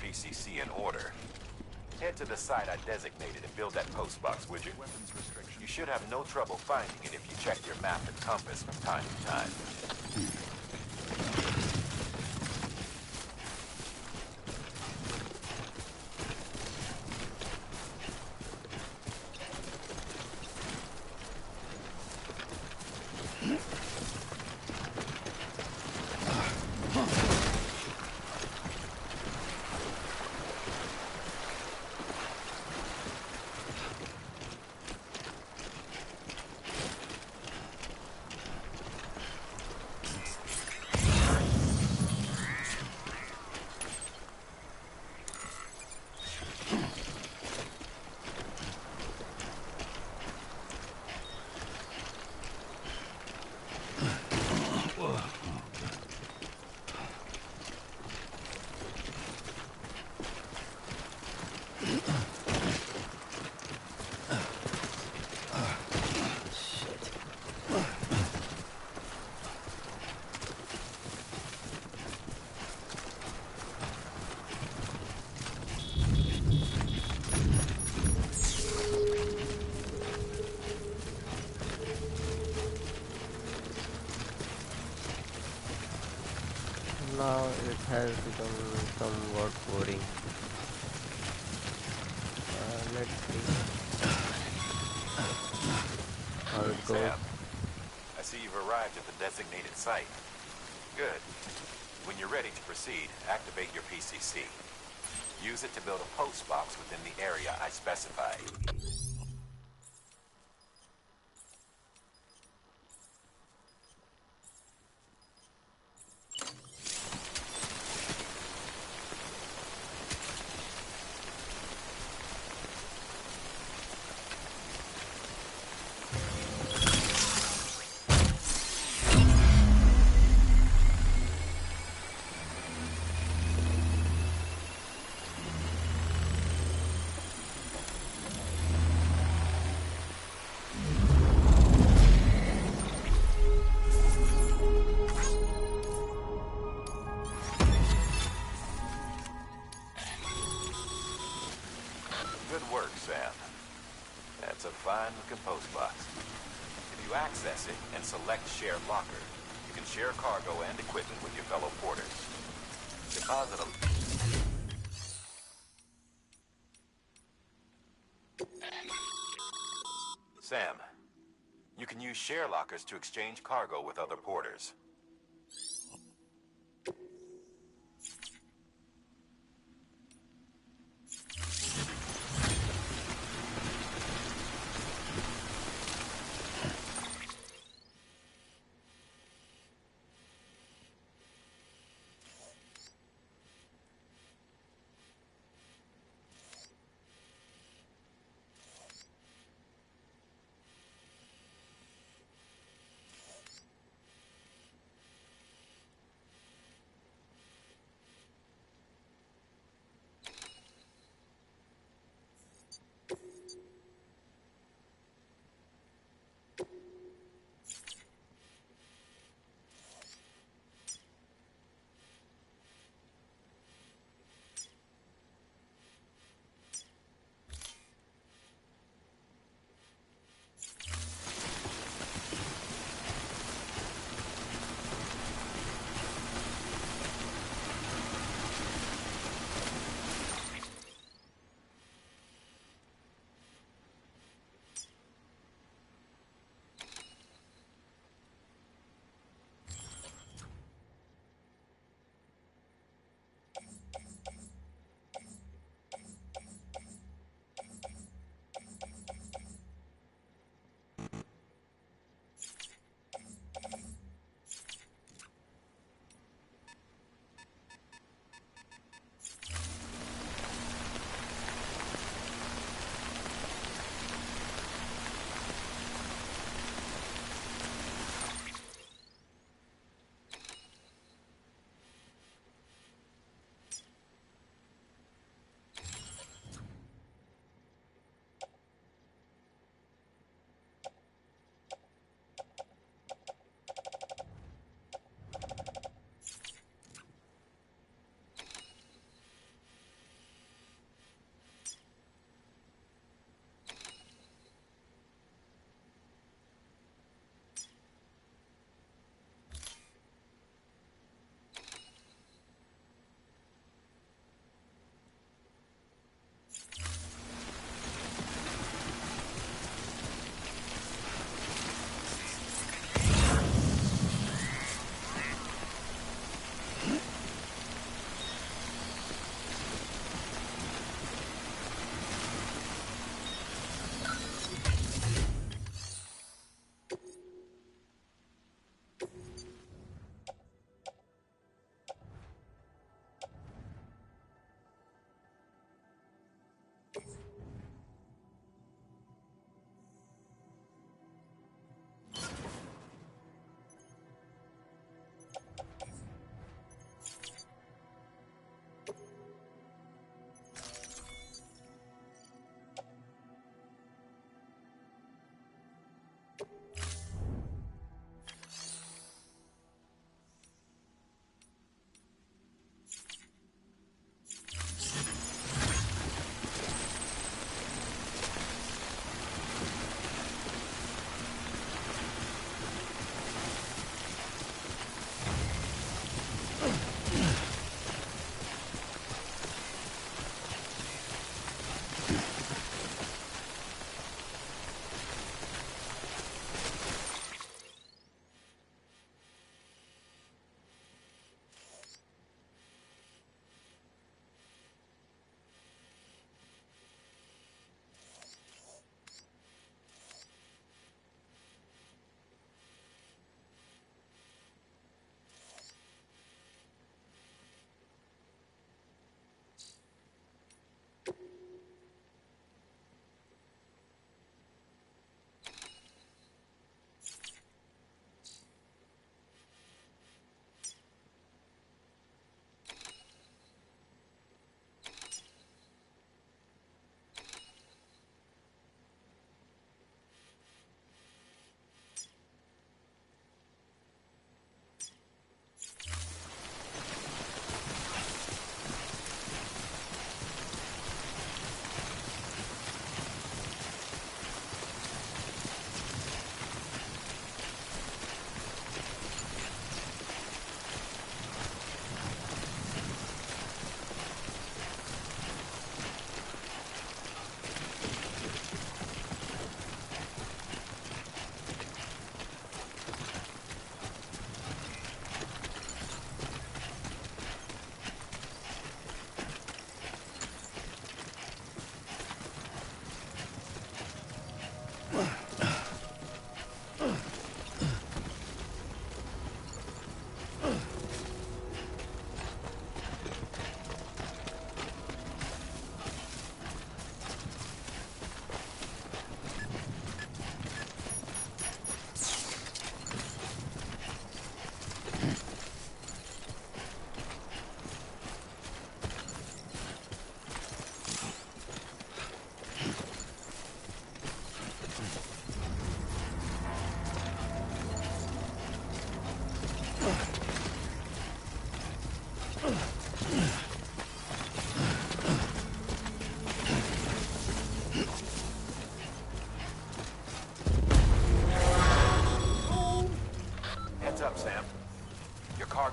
PCC in order. Head to the site I designated and build that postbox, would you? Weapons restriction. You should have no trouble finding it if you check your map and compass from time to time. Now it has become somewhat boring. Let's see how it goes. Sam, I see you've arrived at the designated site. Good. When you're ready to proceed, activate your PCC. Use it to build a post box within the area I specified. Good work, Sam. That's a fine-looking post box. If you access it and select Share Locker, you can share cargo and equipment with your fellow porters. Deposit them. Sam, you can use share lockers to exchange cargo with other porters.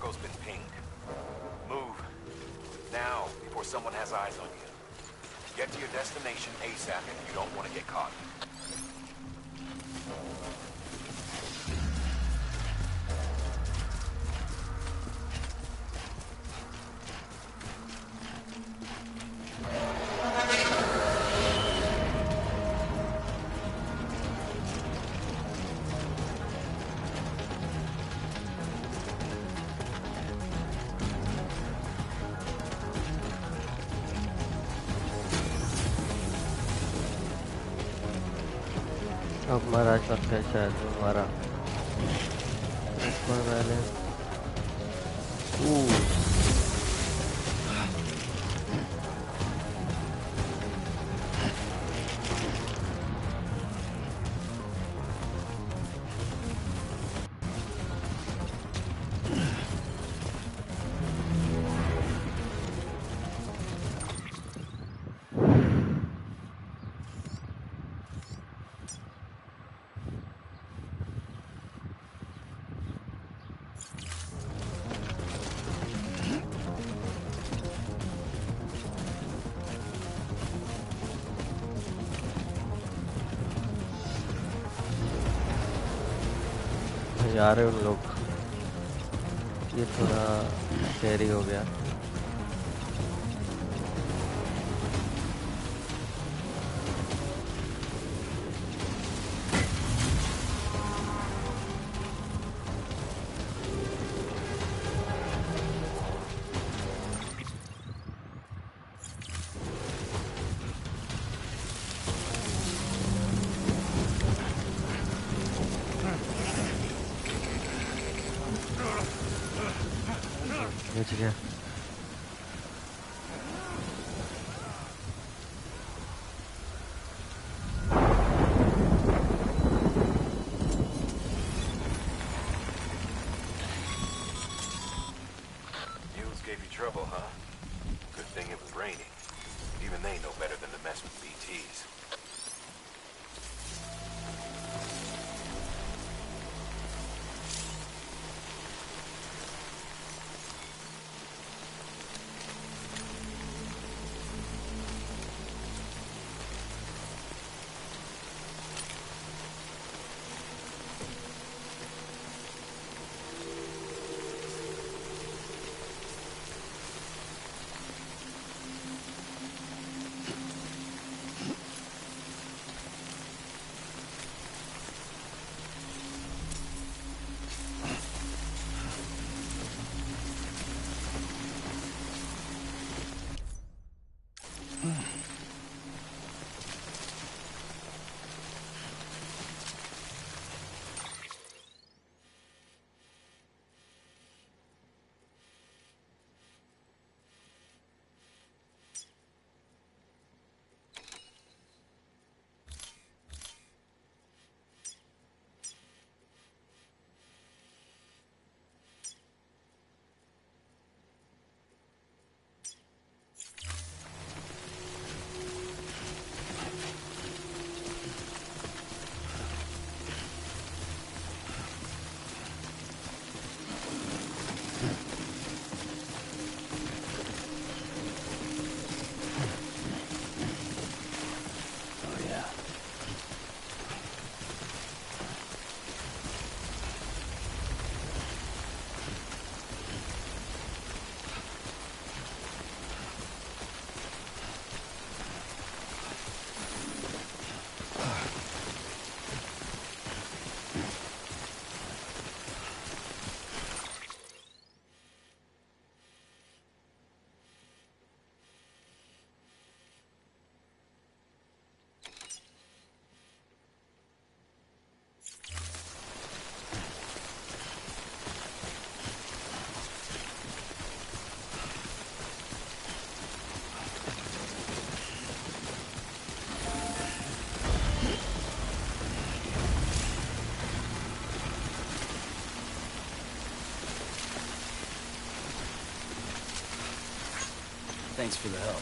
cargo's been pinged. Move. Now, before someone has eyes on you. Get to your destination ASAP if you don't want to get caught. अब मरा सकता है शायद वो मरा ऊपर वाले जा रहे उन लोग ये थोड़ा स्कैरी हो गया बच गया Mules gave you trouble, huh? Good thing it was raining. Even they know better than to mess with BTs. Thanks for the help.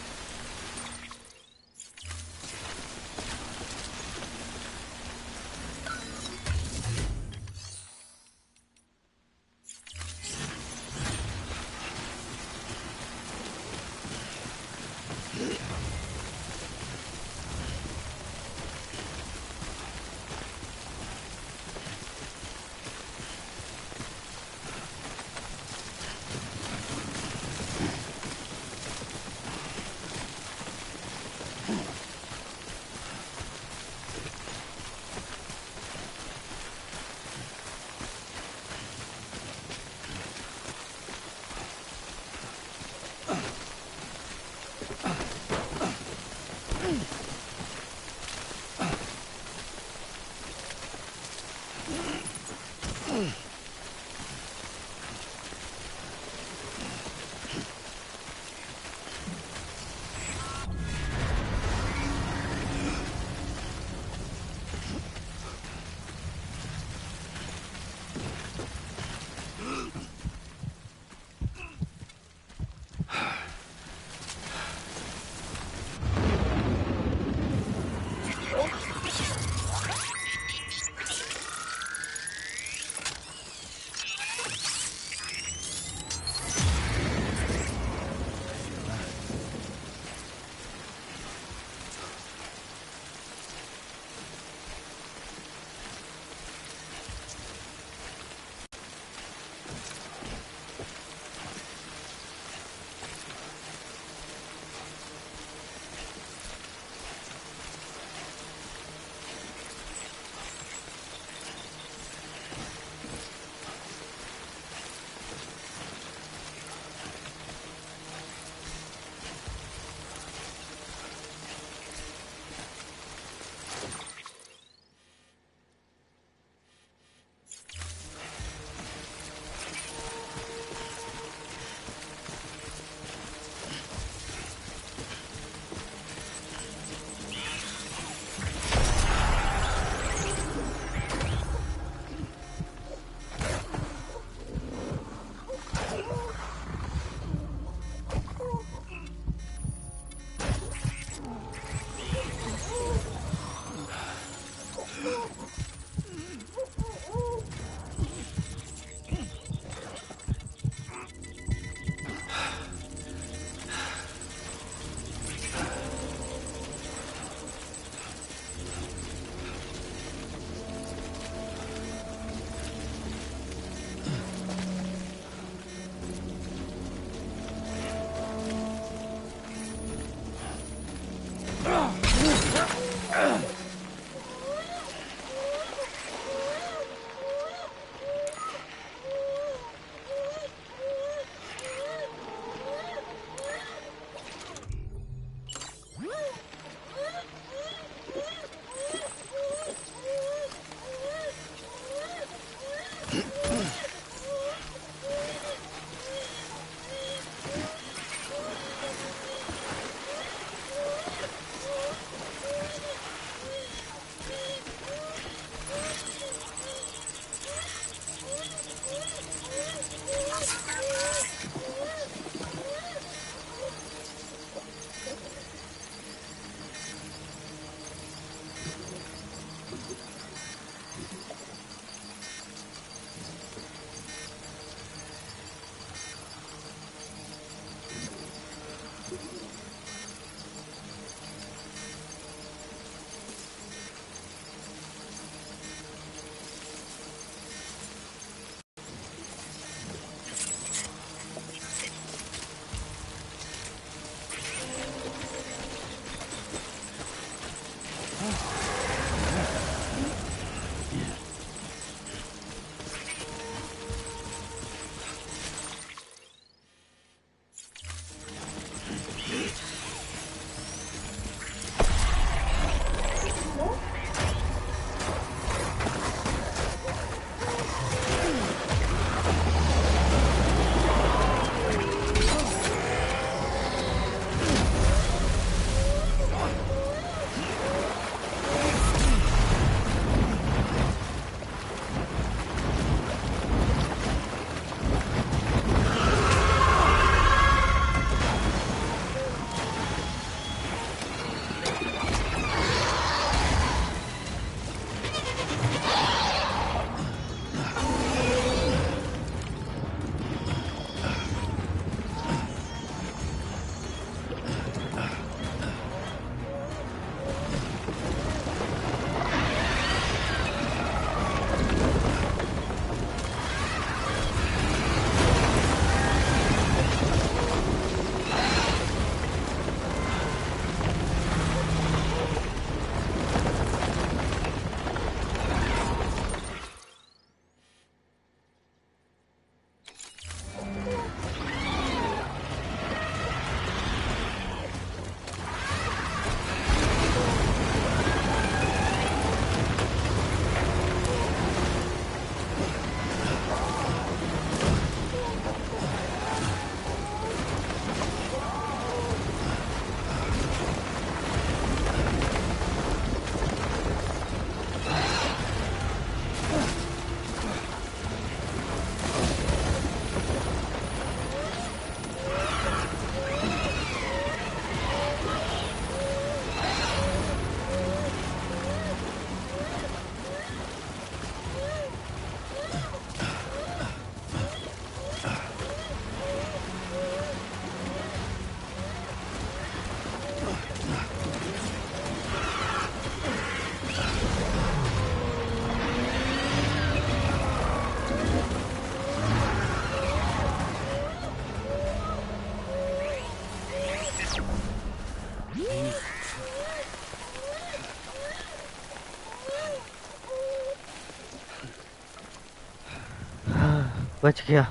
बच गया।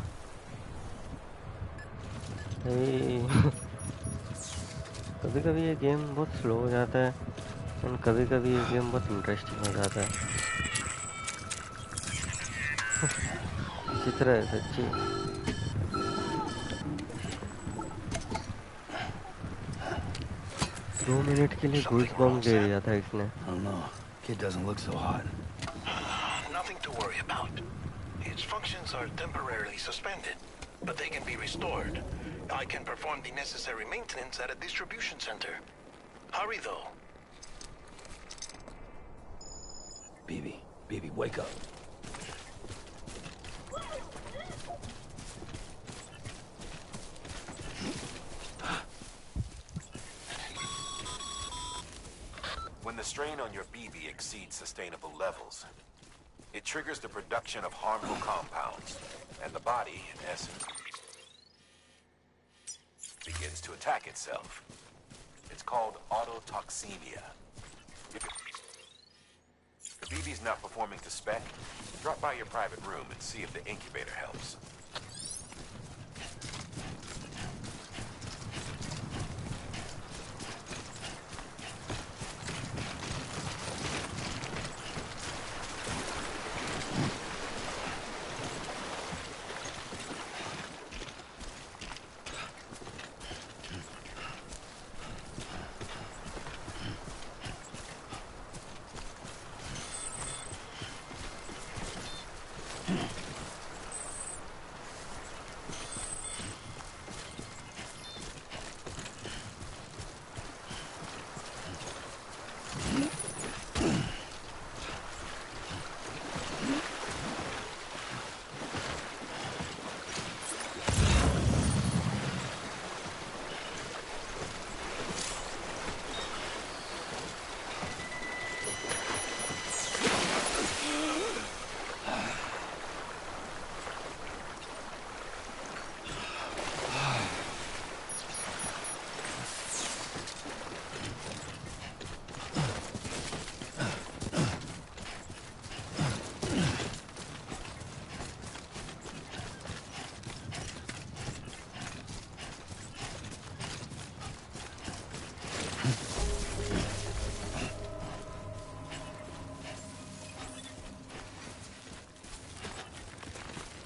कभी कभी ये गेम बहुत स्लो हो जाता है और कभी कभी ये गेम बहुत इंटरेस्टिंग हो जाता है। विचित्र है सच्ची। 2 मिनट के लिए Something गूज wrong, बम्प दे Sam? दिया था इसने। I don't know. Kid doesn't look so hot. Nothing to worry about. Its functions are temporarily suspended, but they can be restored. I can perform the necessary maintenance at a distribution center. Hurry, though. BB, wake up. When the strain on your BB exceeds sustainable levels, it triggers the production of harmful compounds, and the body, in essence, begins to attack itself. It's called autotoxemia. If the BB's not performing to spec, drop by your private room and see if the incubator helps.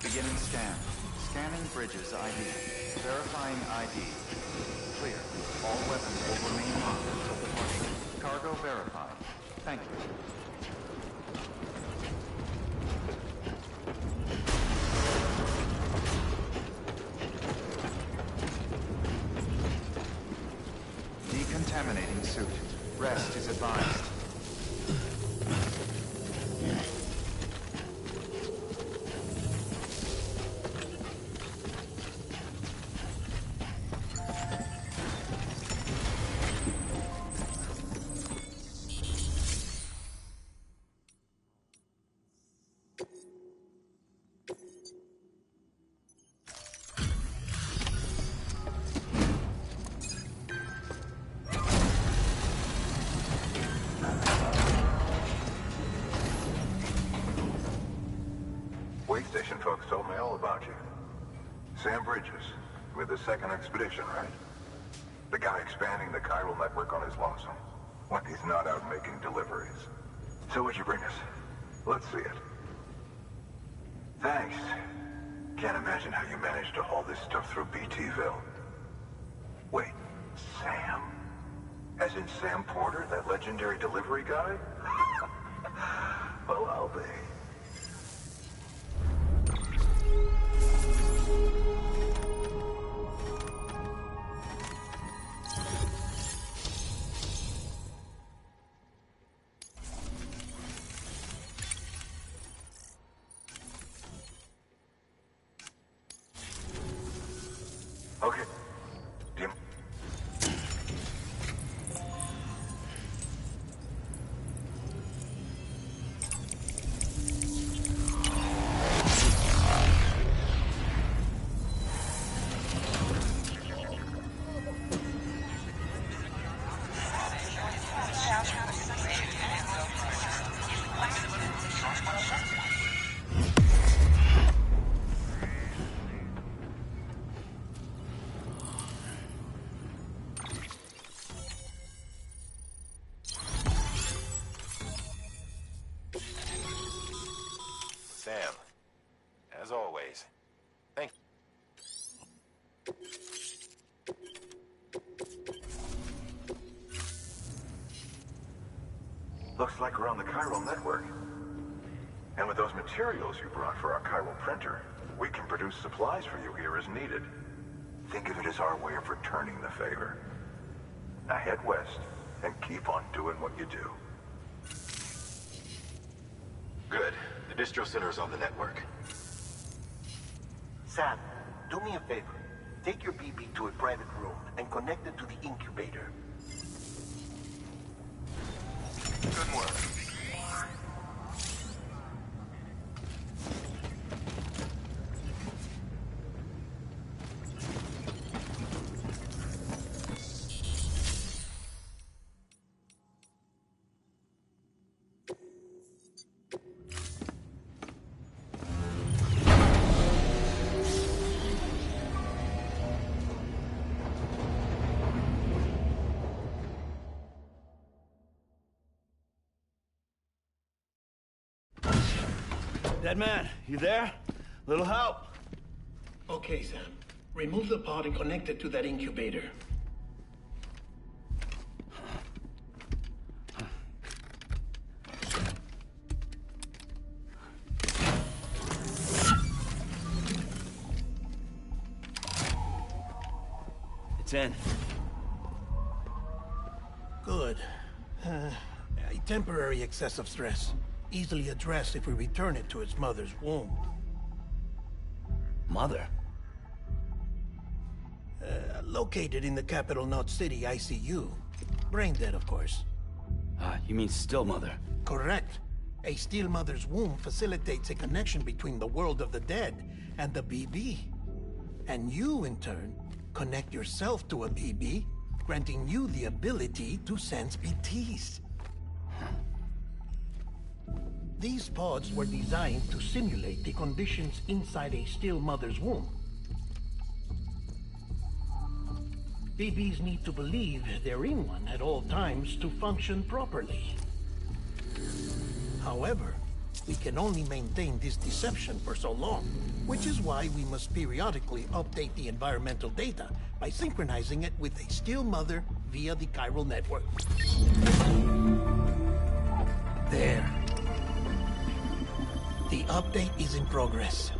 Beginning scan. Scanning bridges ID. Verifying ID. Clear. All weapons will remain locked until departure. Cargo verified. Thank you. Decontaminating suit. Rest is advised. Wait station folks told me all about you. Sam Bridges, with the second expedition, right? The guy expanding the chiral network on his lonesome, when he's not out making deliveries. So what'd you bring us? Let's see it. Thanks. Can't imagine how you managed to haul this stuff through BTville. Wait, Sam? As in Sam Porter, that legendary delivery guy? Well, I'll be. Okay. Dim. Sam. As always. Thank Looks like we're on the chiral network. And with those materials you brought for our chiral printer, we can produce supplies for you here as needed. Think of it as our way of returning the favor. Now head west and keep on doing what you do. Good. The distro center is on the network. Sam, do me a favor. Take your BB to a private room and connect it to the incubator. Good work. Dead man, you there? Little help? Okay, Sam. Remove the pod and connect it to that incubator. It's in. Good. A temporary excessive stress. Easily addressed if we return it to its mother's womb. Mother? Located in the capital Knot City ICU. Brain dead, of course. You mean still mother? Correct. A still mother's womb facilitates a connection between the world of the dead and the BB. And you, in turn, connect yourself to a BB, granting you the ability to sense BTs. These pods were designed to simulate the conditions inside a still mother's womb. BBs need to believe they're in one at all times to function properly. However, we can only maintain this deception for so long, which is why we must periodically update the environmental data by synchronizing it with a still mother via the chiral network. There. The update is in progress.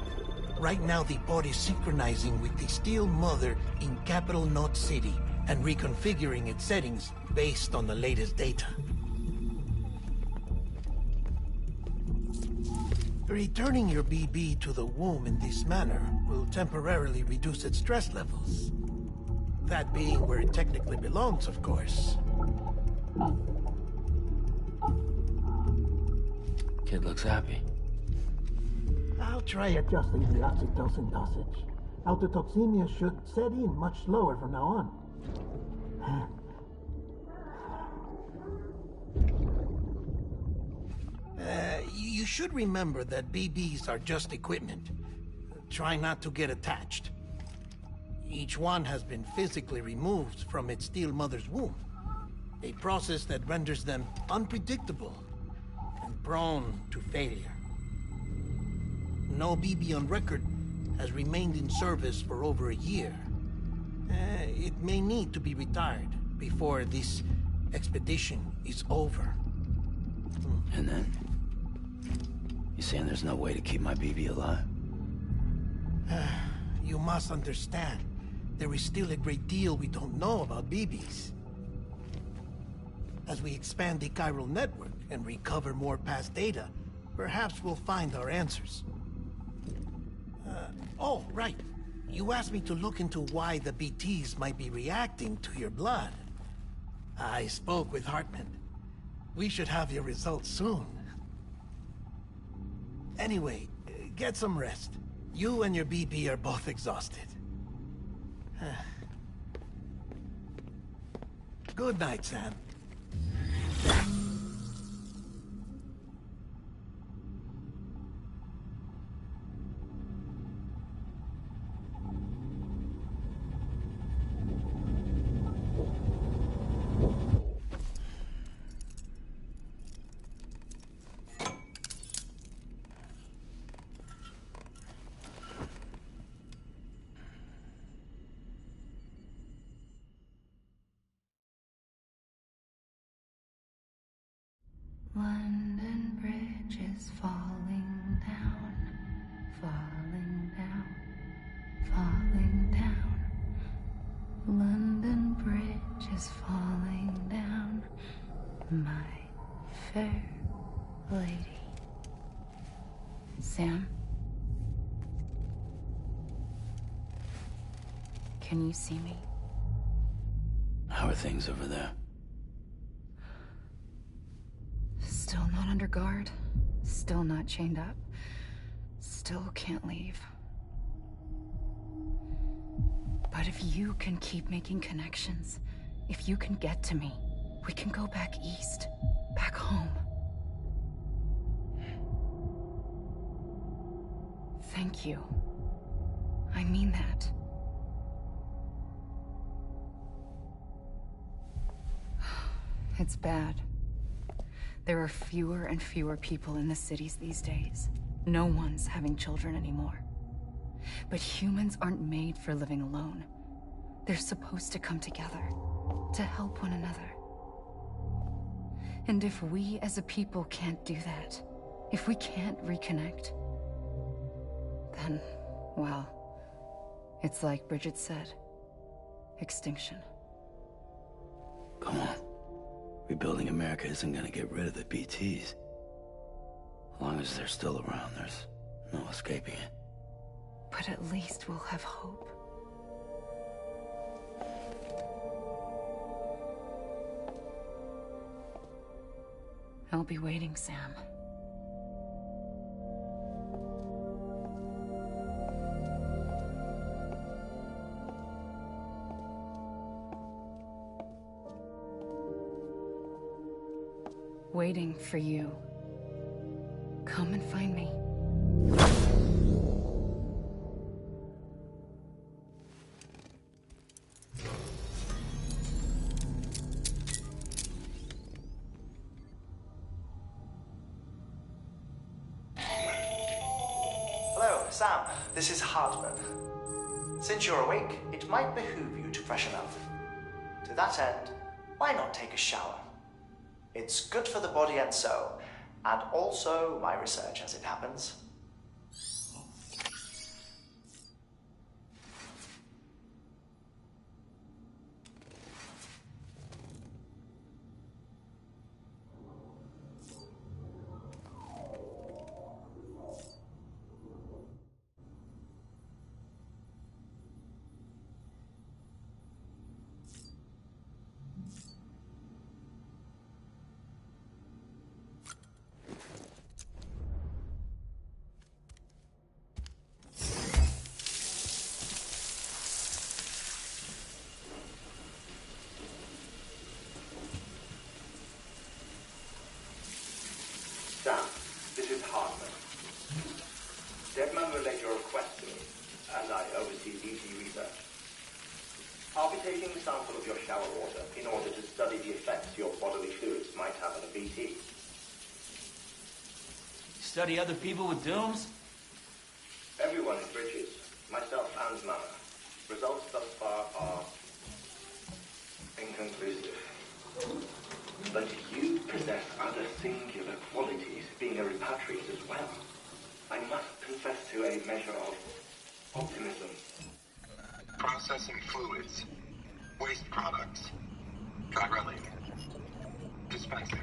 Right now, the pod is synchronizing with the still mother in capital Knot City and reconfiguring its settings based on the latest data. Returning your BB to the womb in this manner will temporarily reduce its stress levels. That being where it technically belongs, of course. Kid looks happy. I'll try adjusting the oxytocin dosage. Autotoxemia should set in much slower from now on. You should remember that BBs are just equipment. Try not to get attached. Each one has been physically removed from its still mother's womb. A process that renders them unpredictable and prone to failure. No BB on record has remained in service for over a year. It may need to be retired before this expedition is over. And then? You saying there's no way to keep my BB alive? You must understand, there is still a great deal we don't know about BBs. As we expand the chiral network and recover more past data, perhaps we'll find our answers. Oh, right. You asked me to look into why the BTs might be reacting to your blood. I spoke with Hartman. We should have your results soon. Anyway, get some rest. You and your BB are both exhausted. Good night, Sam. is falling down, falling down, falling down. London Bridge is falling down, my fair lady. Sam? Can you see me? How are things over there? Still not under guard. Still not chained up. Still can't leave. But if you can keep making connections, if you can get to me, we can go back east. Back home. Thank you. I mean that. It's bad. There are fewer and fewer people in the cities these days. No one's having children anymore. But humans aren't made for living alone. They're supposed to come together, to help one another. And if we as a people can't do that, if we can't reconnect, then, well, it's like Bridget said, extinction. Come on. Rebuilding America isn't gonna get rid of the BTs. As long as they're still around, there's no escaping it. But at least we'll have hope. I'll be waiting, Sam. Waiting for you. Come and find me. Hello, Sam. This is Hartman. Since you're awake, it might behoove you to freshen up. To that end, why not take a shower? It's good for the body and soul, and also my research as it happens. Sam, this is Hartman. Deadman relayed your request to me, and I oversee BT research. I'll be taking a sample of your shower water in order to study the effects your bodily fluids might have on a BT. Study other people with dooms? Everyone in Bridges, myself and Mana. Results thus far are inconclusive. But you possess other singular qualities, being a repatriate as well. I must confess to a measure of optimism. Processing fluids. Waste products. Chiralic. Dispensing.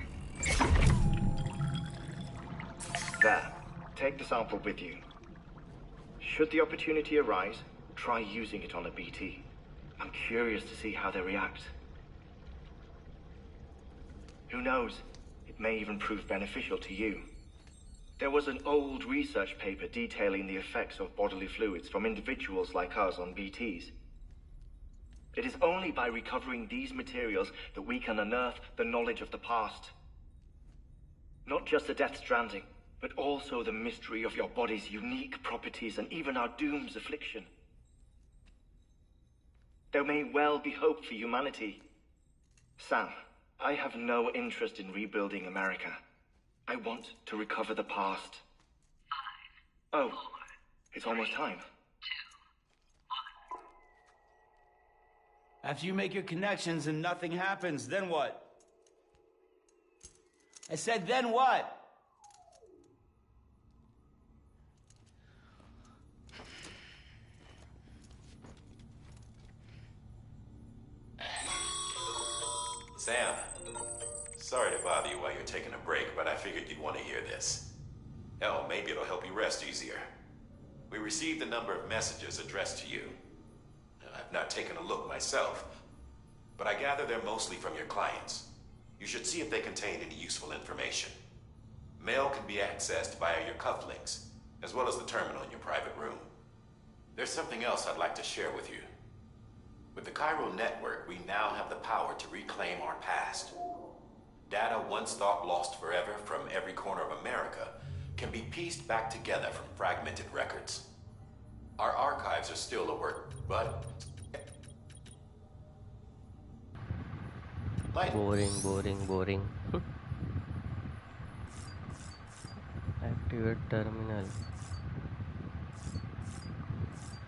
There. Take the sample with you. Should the opportunity arise, try using it on a BT. I'm curious to see how they react. Who knows? It may even prove beneficial to you. There was an old research paper detailing the effects of bodily fluids from individuals like us on BTs. It is only by recovering these materials that we can unearth the knowledge of the past. Not just the Death Stranding, but also the mystery of your body's unique properties and even our doom's affliction. There may well be hope for humanity. Sam, I have no interest in rebuilding America. I want to recover the past. 5, oh, 4, it's almost time. 2, 1. After you make your connections and nothing happens, then what? I said, then what? Sam, sorry to bother you while you're taking a break, but I figured you'd want to hear this. Hell, maybe it'll help you rest easier. We received a number of messages addressed to you. I've not taken a look myself, but I gather they're mostly from your clients. You should see if they contain any useful information. Mail can be accessed via your cufflinks, as well as the terminal in your private room. There's something else I'd like to share with you. With the chiral network, we now have the power to reclaim our past. Data once thought lost forever from every corner of America can be pieced back together from fragmented records. Our archives are still a work, but... Boring. Activate terminal.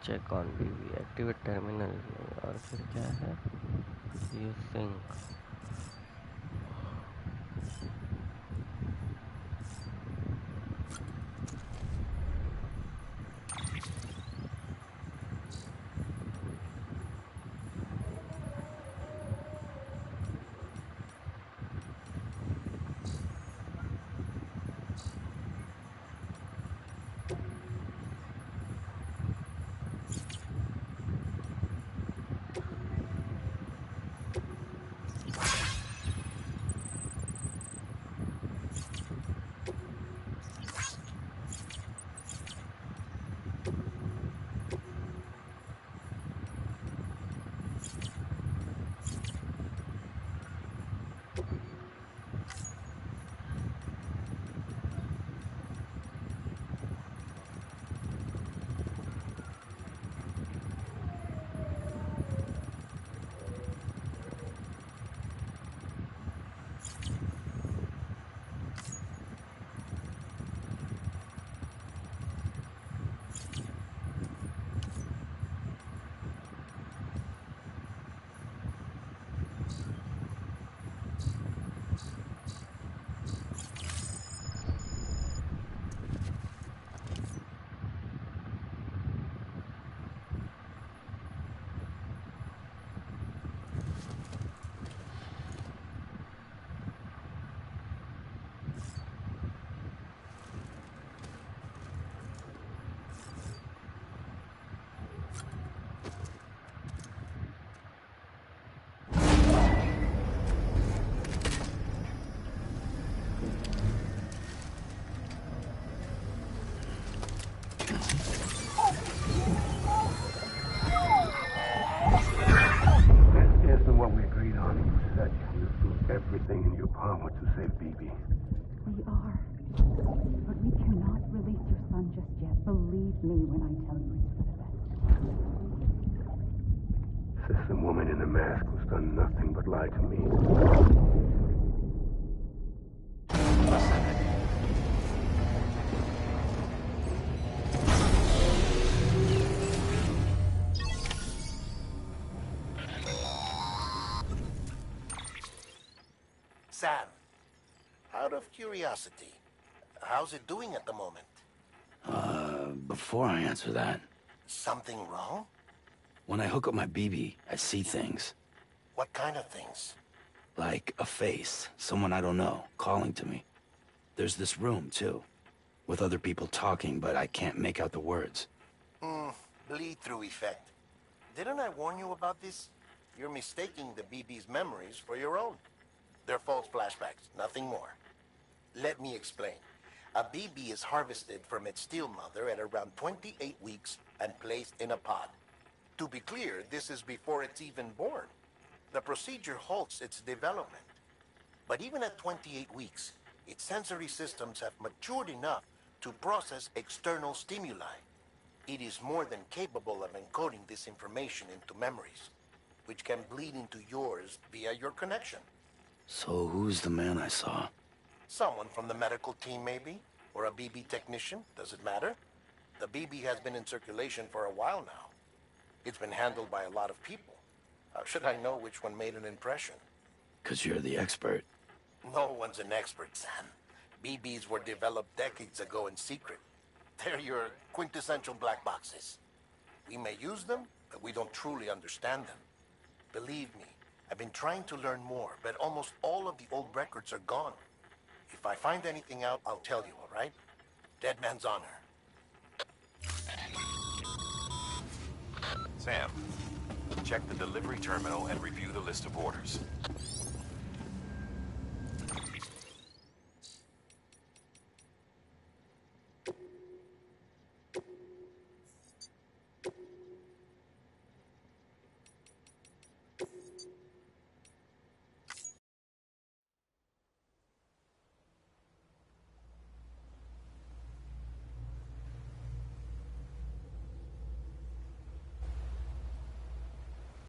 Check on BB. Activate terminal. और फिर क्या है? You sync. Everything in your power to save BB. We are. But we cannot release your son just yet. Believe me when I tell you it's for the best. Says the woman in the mask who's done nothing but lie to me. Sam, out of curiosity, how's it doing at the moment? Before I answer that... Something wrong? When I hook up my BB, I see things. What kind of things? Like a face, someone I don't know, calling to me. There's this room, too, with other people talking, but I can't make out the words. Bleed-through effect. Didn't I warn you about this? You're mistaking the BB's memories for your own. They're false flashbacks, nothing more. Let me explain. A BB is harvested from its steel mother at around 28 weeks and placed in a pod. To be clear, this is before it's even born. The procedure halts its development. But even at 28 weeks, its sensory systems have matured enough to process external stimuli. It is more than capable of encoding this information into memories, which can bleed into yours via your connection. So who's the man I saw? Someone from the medical team, maybe? Or a BB technician? Does it matter? The BB has been in circulation for a while now. It's been handled by a lot of people. How should I know which one made an impression? 'Cause you're the expert. No one's an expert, Sam. BBs were developed decades ago in secret. They're your quintessential black boxes. We may use them, but we don't truly understand them. Believe me, I've been trying to learn more, but almost all of the old records are gone. If I find anything out, I'll tell you, all right? Dead man's honor. Sam, check the delivery terminal and review the list of orders.